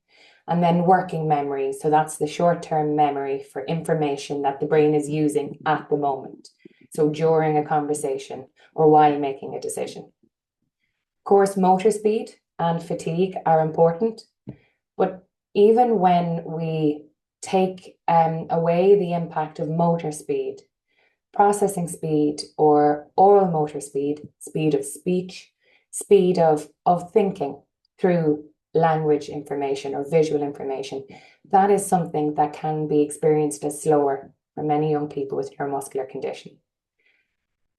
and then working memory. So that's the short-term memory for information that the brain is using at the moment. So during a conversation or while making a decision. Of course, motor speed and fatigue are important, but even when we take away the impact of motor speed, processing speed or oral motor speed, speed of speech, speed of thinking through language information or visual information, that is something that can be experienced as slower for many young people with neuromuscular condition.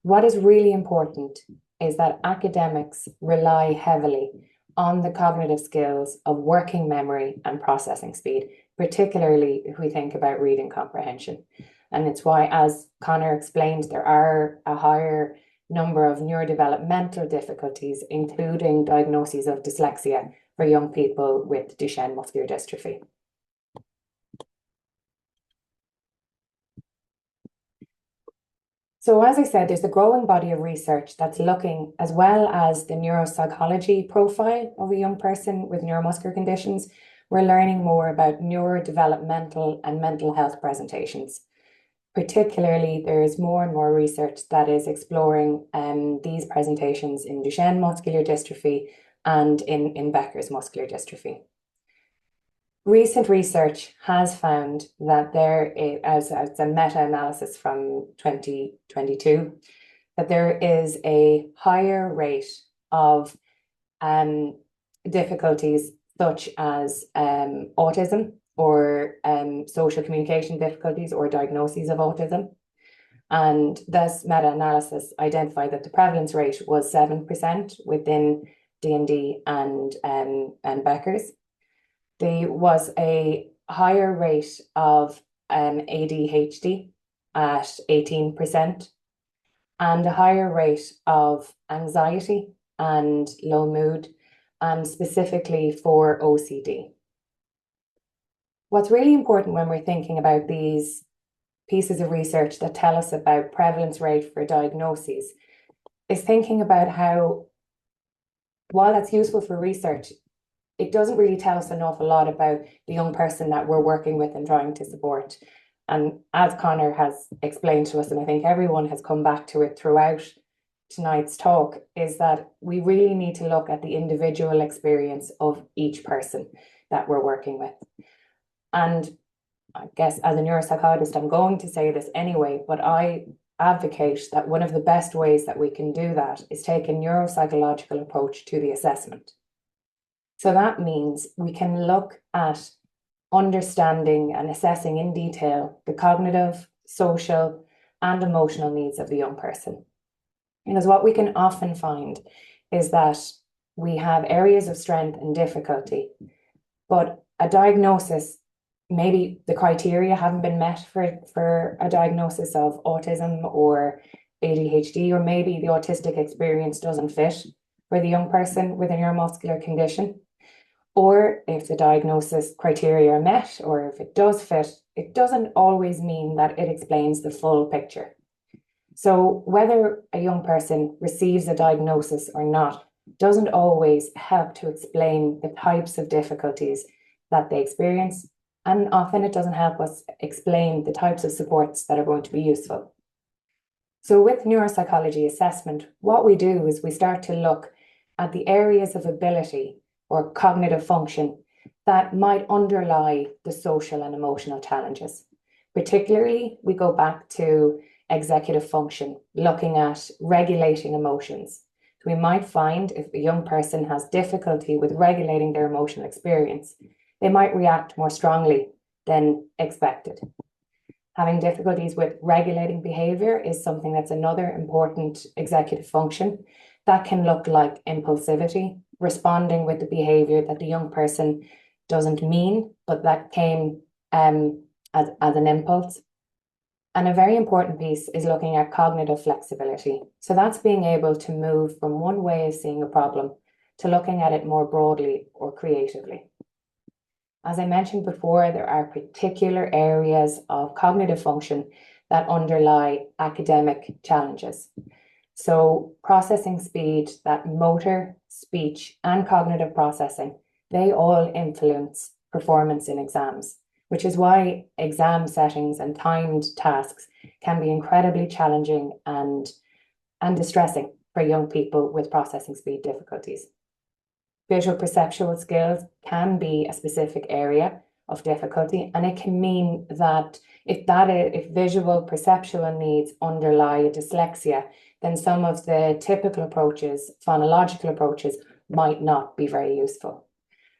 What is really important is that academics rely heavily on the cognitive skills of working memory and processing speed, particularly if we think about reading comprehension. And it's why, as Conor explained, there are a higher number of neurodevelopmental difficulties, including diagnoses of dyslexia for young people with Duchenne muscular dystrophy. So as I said, there's a growing body of research that's looking, as well as the neuropsychology profile of a young person with neuromuscular conditions, we're learning more about neurodevelopmental and mental health presentations. Particularly, there is more and more research that is exploring these presentations in Duchenne muscular dystrophy and in Becker's muscular dystrophy. Recent research has found that there is, as a meta-analysis from 2022, that there is a higher rate of difficulties such as autism or social communication difficulties or diagnoses of autism. And this meta-analysis identified that the prevalence rate was 7% within D&D and Becker's. There was a higher rate of ADHD at 18% and a higher rate of anxiety and low mood, and specifically for OCD. What's really important when we're thinking about these pieces of research that tell us about prevalence rate for diagnoses is thinking about how, while that's useful for research, it doesn't really tell us an awful lot about the young person that we're working with and trying to support. And as Conor has explained to us, and I think everyone has come back to it throughout tonight's talk, is that we really need to look at the individual experience of each person that we're working with. And I guess as a neuropsychologist, I'm going to say this anyway, but I advocate that one of the best ways that we can do that is take a neuropsychological approach to the assessment. So that means we can look at understanding and assessing in detail the cognitive, social, and emotional needs of the young person. Because what we can often find is that we have areas of strength and difficulty, but a diagnosis, maybe the criteria haven't been met for a diagnosis of autism or ADHD, or maybe the autistic experience doesn't fit for the young person with a neuromuscular condition. Or if the diagnosis criteria are met, or if it does fit, it doesn't always mean that it explains the full picture. So whether a young person receives a diagnosis or not, doesn't always help to explain the types of difficulties that they experience, and often it doesn't help us explain the types of supports that are going to be useful. So with neuropsychology assessment, what we do is we start to look at the areas of ability or cognitive function that might underlie the social and emotional challenges. Particularly, we go back to executive function, looking at regulating emotions. So we might find if a young person has difficulty with regulating their emotional experience, they might react more strongly than expected. Having difficulties with regulating behavior is something that's another important executive function that can look like impulsivity, responding with the behavior that the young person doesn't mean, but that came as an impulse. And a very important piece is looking at cognitive flexibility. So that's being able to move from one way of seeing a problem to looking at it more broadly or creatively. As I mentioned before, there are particular areas of cognitive function that underlie academic challenges. So processing speed, that motor, speech, and cognitive processing, they all influence performance in exams, which is why exam settings and timed tasks can be incredibly challenging and distressing for young people with processing speed difficulties. Visual perceptual skills can be a specific area of difficulty, and it can mean that if visual perceptual needs underlie a dyslexia, then some of the typical approaches, phonological approaches, might not be very useful.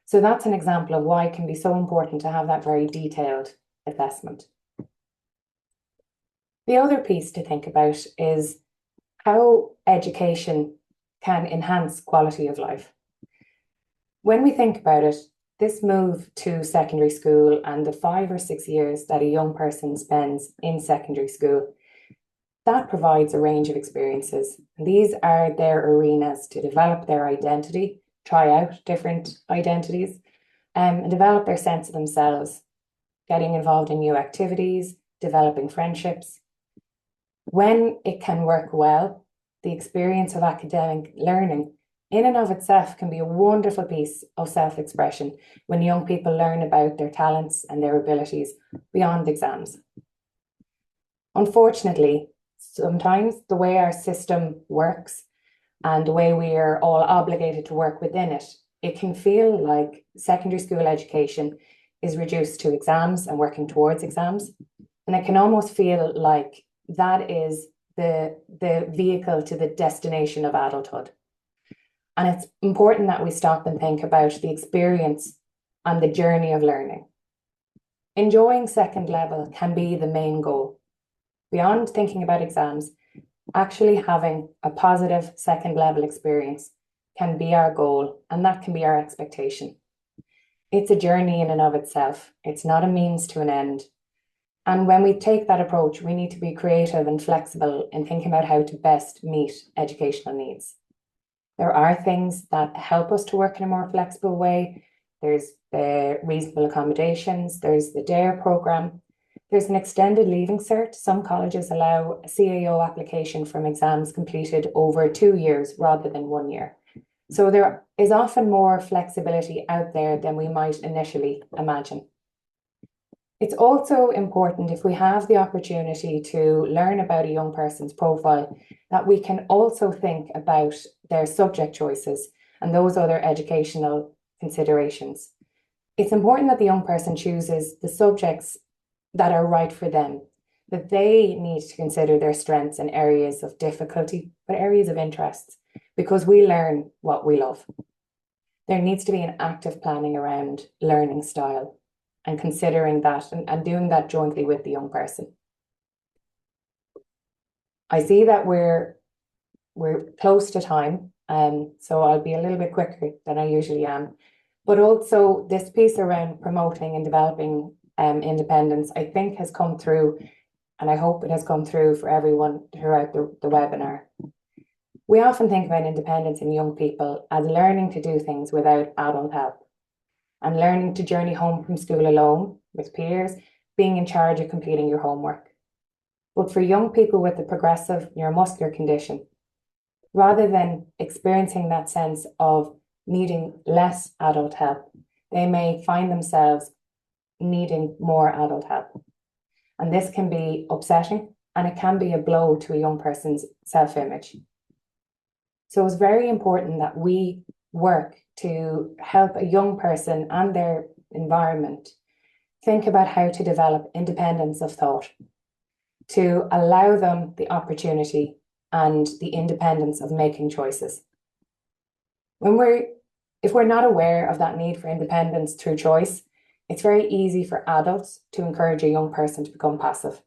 So that's an example of why it can be so important to have that very detailed assessment. The other piece to think about is how education can enhance quality of life. When we think about it, this move to secondary school and the 5 or 6 years that a young person spends in secondary school, that provides a range of experiences. These are their arenas to develop their identity, try out different identities, and develop their sense of themselves, getting involved in new activities, developing friendships. When it can work well, the experience of academic learning in and of itself can be a wonderful piece of self-expression when young people learn about their talents and their abilities beyond exams. Unfortunately, sometimes the way our system works and the way we are all obligated to work within it, it can feel like secondary school education is reduced to exams and working towards exams. And it can almost feel like that is the vehicle to the destination of adulthood. And it's important that we stop and think about the experience and the journey of learning. Enjoying second level can be the main goal. Beyond thinking about exams, actually having a positive second level experience can be our goal, and that can be our expectation. It's a journey in and of itself. It's not a means to an end. And when we take that approach, we need to be creative and flexible in thinking about how to best meet educational needs. There are things that help us to work in a more flexible way. There's the reasonable accommodations, there's the DARE programme, there's an extended leaving cert. Some colleges allow a CAO application from exams completed over 2 years rather than 1 year. So there is often more flexibility out there than we might initially imagine. It's also important, if we have the opportunity to learn about a young person's profile, that we can also think about their subject choices and those other educational considerations. It's important that the young person chooses the subjects that are right for them, that they need to consider their strengths and areas of difficulty, but areas of interest, because we learn what we love. There needs to be an active planning around learning style and considering that and doing that jointly with the young person. I see that we're close to time, so I'll be a little bit quicker than I usually am. But also this piece around promoting and developing independence, I think has come through, and I hope it has come through for everyone throughout the webinar. We often think about independence in young people as learning to do things without adult help, and learning to journey home from school alone with peers, being in charge of completing your homework. But for young people with a progressive neuromuscular condition, rather than experiencing that sense of needing less adult help, they may find themselves needing more adult help. And this can be upsetting, and it can be a blow to a young person's self-image. So it's very important that we work to help a young person and their environment think about how to develop independence of thought, to allow them the opportunity and the independence of making choices. If we're not aware of that need for independence through choice, it's very easy for adults to encourage a young person to become passive.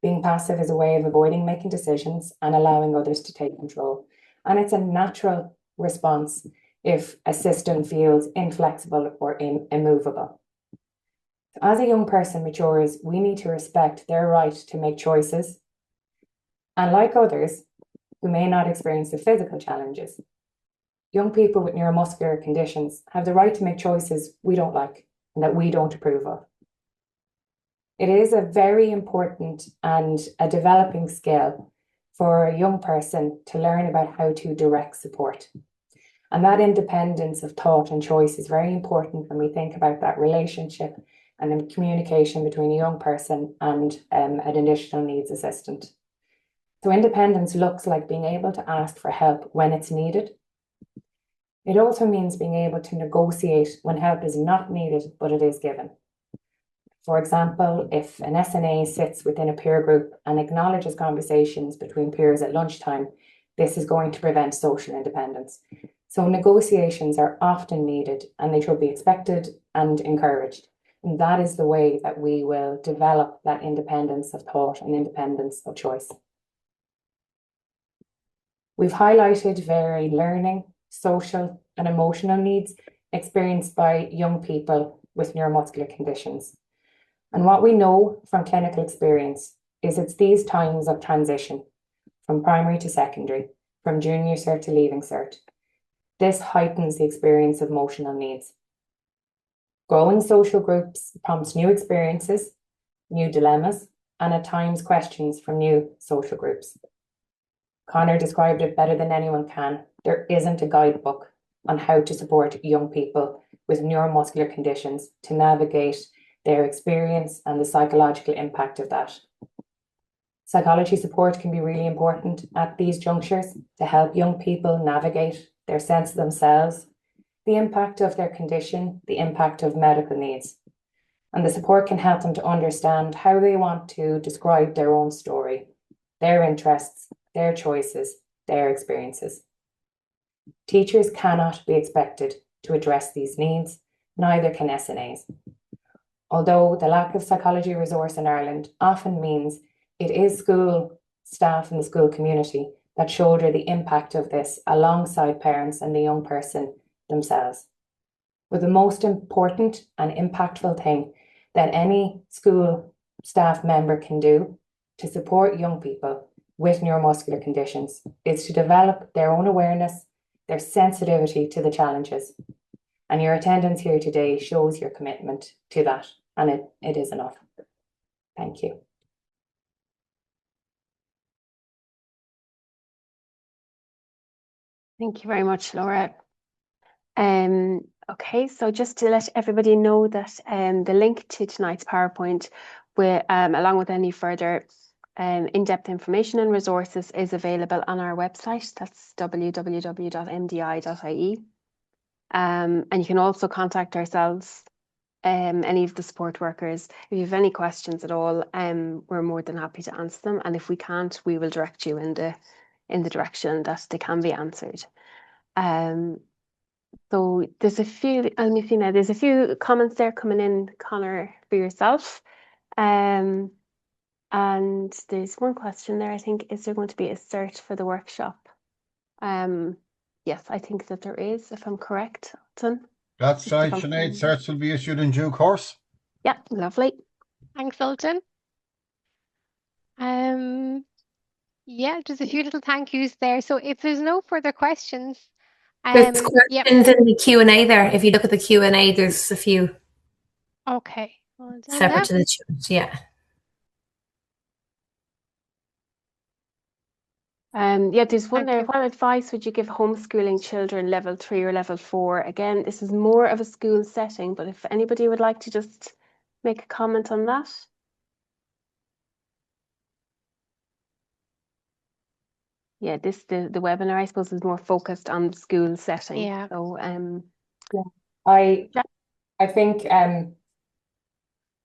Being passive is a way of avoiding making decisions and allowing others to take control. And it's a natural response if a system feels inflexible or immovable. As a young person matures, we need to respect their right to make choices. And like others who may not experience the physical challenges, young people with neuromuscular conditions have the right to make choices we don't like and that we don't approve of. It is a very important and a developing skill for a young person to learn about how to direct support. And that independence of thought and choice is very important when we think about that relationship and the communication between a young person and an additional needs assistant. So independence looks like being able to ask for help when it's needed. It also means being able to negotiate when help is not needed, but it is given. For example, if an SNA sits within a peer group and acknowledges conversations between peers at lunchtime, this is going to prevent social independence. So negotiations are often needed and they should be expected and encouraged. And that is the way that we will develop that independence of thought and independence of choice. We've highlighted varied learning, social and emotional needs experienced by young people with neuromuscular conditions. And what we know from clinical experience is it's these times of transition from primary to secondary, from junior cert to leaving cert. This heightens the experience of emotional needs. Growing social groups prompts new experiences, new dilemmas, and at times questions from new social groups. Connor described it better than anyone can. There isn't a guidebook on how to support young people with neuromuscular conditions to navigate their experience and the psychological impact of that. Psychology support can be really important at these junctures to help young people navigate their sense of themselves, the impact of their condition, the impact of medical needs. And the support can help them to understand how they want to describe their own story, their interests, their choices, their experiences. Teachers cannot be expected to address these needs, neither can SNAs. Although the lack of psychology resource in Ireland often means it is school staff and the school community that shoulder the impact of this alongside parents and the young person themselves. But the most important and impactful thing that any school staff member can do to support young people with neuromuscular conditions is to develop their own awareness, their sensitivity to the challenges. And your attendance here today shows your commitment to that, and it is enough. Thank you. Thank you very much, Laura. Okay, so just to let everybody know that the link to tonight's PowerPoint, along with any further in-depth information and resources, is available on our website. That's www.mdi.ie. And you can also contact ourselves, any of the support workers. If you have any questions at all, we're more than happy to answer them. And if we can't, we will direct you in the direction that they can be answered. So there's a few, let me see now, there's a few comments there coming in, Connor, for yourself. And there's one question there, I think, is there going to be a cert for the workshop? Yes, I think that there is, if I'm correct, Alton. That's right, Sinead. Certs will be issued in due course. Yeah, lovely. Thanks, Alton. Yeah, there's a few little thank yous there. So if there's no further questions, there's questions in the Q&A there. If you look at the Q&A, there's a few. Okay. Separate to the chat, yeah. Yeah, there's one Thank there. you. What advice would you give homeschooling children level 3 or level 4? Again, this is more of a school setting, but if anybody would like to just make a comment on that. Yeah, the webinar, I suppose, is more focused on the school setting. Yeah. So I think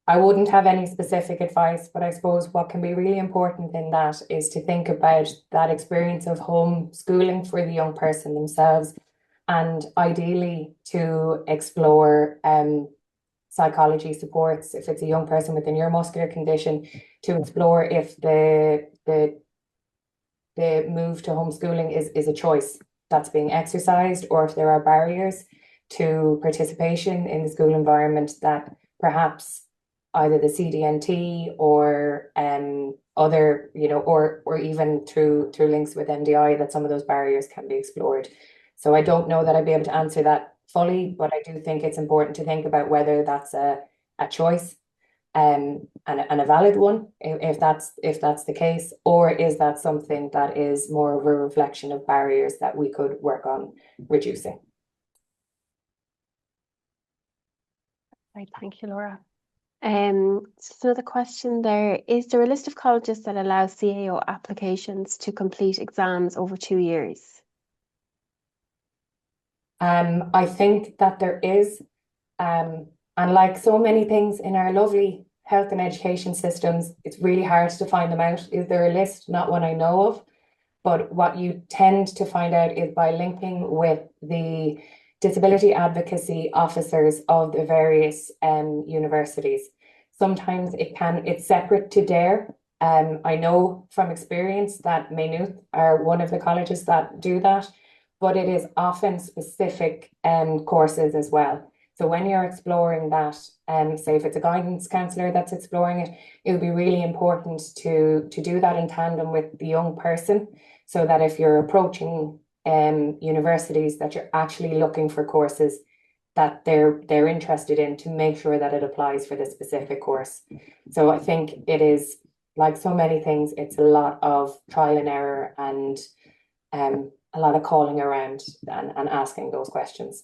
I wouldn't have any specific advice, but I suppose what can be really important in that is to think about that experience of homeschooling for the young person themselves, and ideally to explore psychology supports if it's a young person with a neuromuscular condition, to explore if the move to homeschooling is a choice that's being exercised, or if there are barriers to participation in the school environment that perhaps either the CDNT or other, or even through links with MDI, that some of those barriers can be explored. So I don't know that I'd be able to answer that fully, but I do think it's important to think about whether that's a choice and a valid one, if that's the case, or is that something that is more of a reflection of barriers that we could work on reducing. right, thank you, Laura. So another question there. Is there a list of colleges that allow CAO applications to complete exams over 2 years? I think that there is, and like so many things in our lovely health and education systems, it's really hard to find them out. Is there a list? Not one I know of. But what you tend to find out is by linking with the disability advocacy officers of the various universities. Sometimes it's separate to DARE. I know from experience that Maynooth are one of the colleges that do that, but it is often specific courses as well. So when you're exploring that, say if it's a guidance counsellor that's exploring it, it would be really important to do that in tandem with the young person, so that if you're approaching universities, that you're actually looking for courses that they're interested in, to make sure that it applies for the specific course. So I think it is, like so many things, it's a lot of trial and error, and a lot of calling around and asking those questions.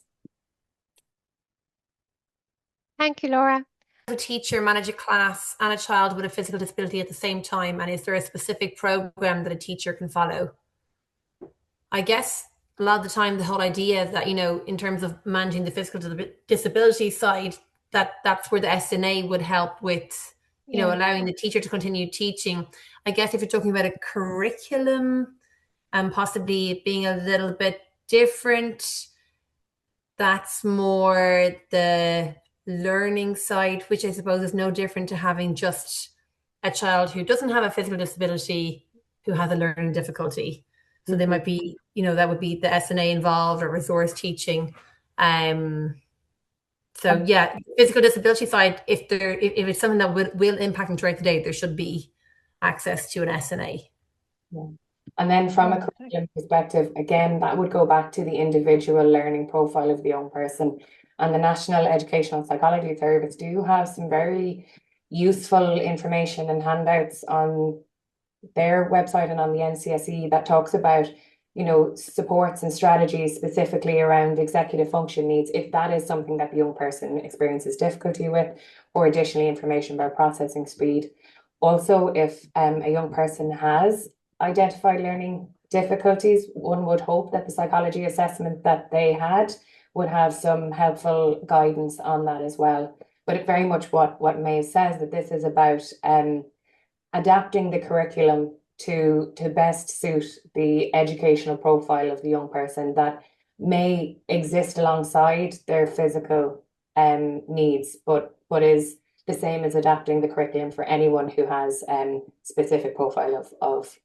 Thank you, Laura. A teacher manage a class and a child with a physical disability at the same time, and is there a specific program that a teacher can follow? I guess a lot of the time the whole idea that, in terms of managing the physical disability side, that's where the SNA would help with, allowing the teacher to continue teaching. I guess if you're talking about a curriculum and possibly being a little bit different, that's more the learning side, which I suppose is no different to having just a child who doesn't have a physical disability who has a learning difficulty. So they might be, that would be the SNA involved, or resource teaching. So yeah, physical disability side, if it's something that will impact them throughout the day, there should be access to an SNA. Yeah. And then from a curriculum perspective, again, that would go back to the individual learning profile of the young person. And the National Educational Psychology Service do have some very useful information and handouts on their website and on the NCSE that talks about, supports and strategies specifically around executive function needs, if that is something that the young person experiences difficulty with, or additionally information about processing speed. Also, if a young person has identified learning difficulties, one would hope that the psychology assessment that they had would have some helpful guidance on that as well. But it very much what Maeve says, that this is about adapting the curriculum to best suit the educational profile of the young person that may exist alongside their physical needs, but is the same as adapting the curriculum for anyone who has specific profile of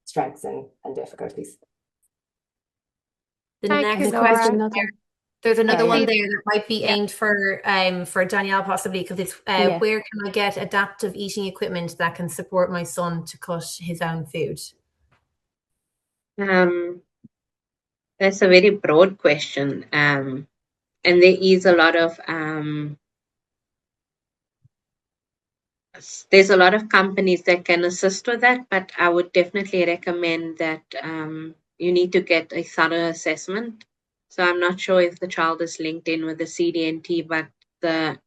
strengths and difficulties. The Thank next you, question, Laura. there's another Sorry. one there that might be aimed for Danielle possibly, because it's where can I get adaptive eating equipment that can support my son to cut his own food? That's a very broad question, and there is a lot of there's a lot of companies that can assist with that, but I would definitely recommend that you need to get a thorough assessment. So I'm not sure if the child is linked in with the CDNT, but the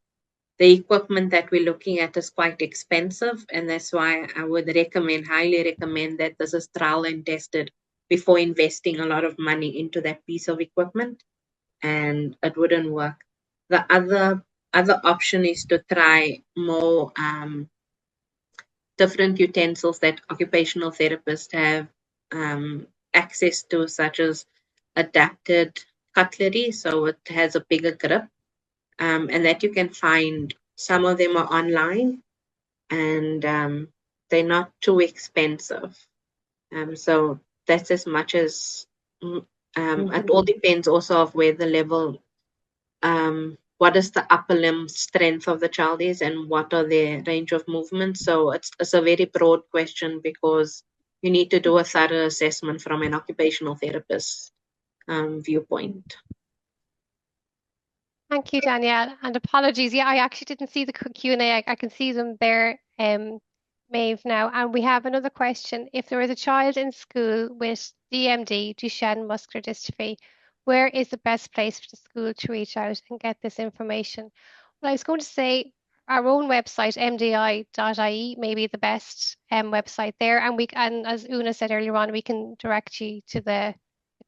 equipment that we're looking at is quite expensive, and that's why I would highly recommend that this is trial and tested before investing a lot of money into that piece of equipment, and it wouldn't work. The other option is to try more different utensils that occupational therapists have access to, such as adapted cutlery, so it has a bigger grip, and that you can find. Some of them are online, and they're not too expensive. So that's as much as it all depends also of where the level, what is the upper limb strength of the child is, and what are their range of movement. So it's a very broad question, because you need to do a thorough assessment from an occupational therapist viewpoint. Thank you, Danielle, and apologies. Yeah, I actually didn't see the Q&A. I can see them there, Maeve, now. And we have another question. If there is a child in school with DMD, Duchenne muscular dystrophy, where is the best place for the school to reach out and get this information? Well, I was going to say our own website, mdi.ie, may be the best website there. And as Una said earlier on, we can direct you to the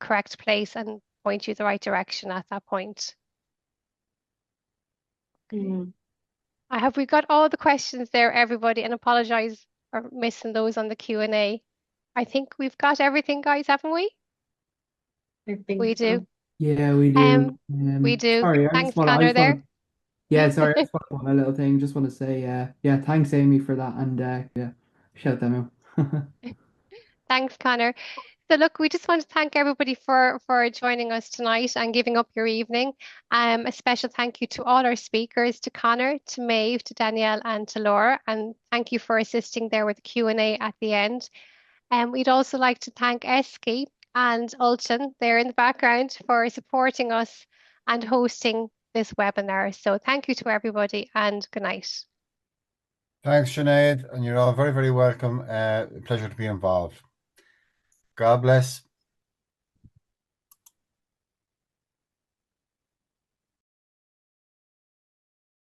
correct place and point you the right direction at that point. Have we got all the questions there, everybody? And apologize for missing those on the Q&A. I think we've got everything, guys, haven't we? I think We do. so. Yeah, we do. We do. Sorry, Thanks, Connor, there. Sorry, I just want one little thing. Just want to say, yeah, thanks, Amy, for that, and yeah, shout them out. Thanks, Connor. So look, we just want to thank everybody for joining us tonight and giving up your evening. A special thank you to all our speakers, to Connor, to Maeve, to Danielle, and to Laura. And thank you for assisting there with the Q&A at the end. And we'd also like to thank ESCI and Ulton there in the background for supporting us and hosting this webinar. So thank you to everybody, and good night. Thanks, Sinead, and you're all very, very welcome. Pleasure to be involved. God bless.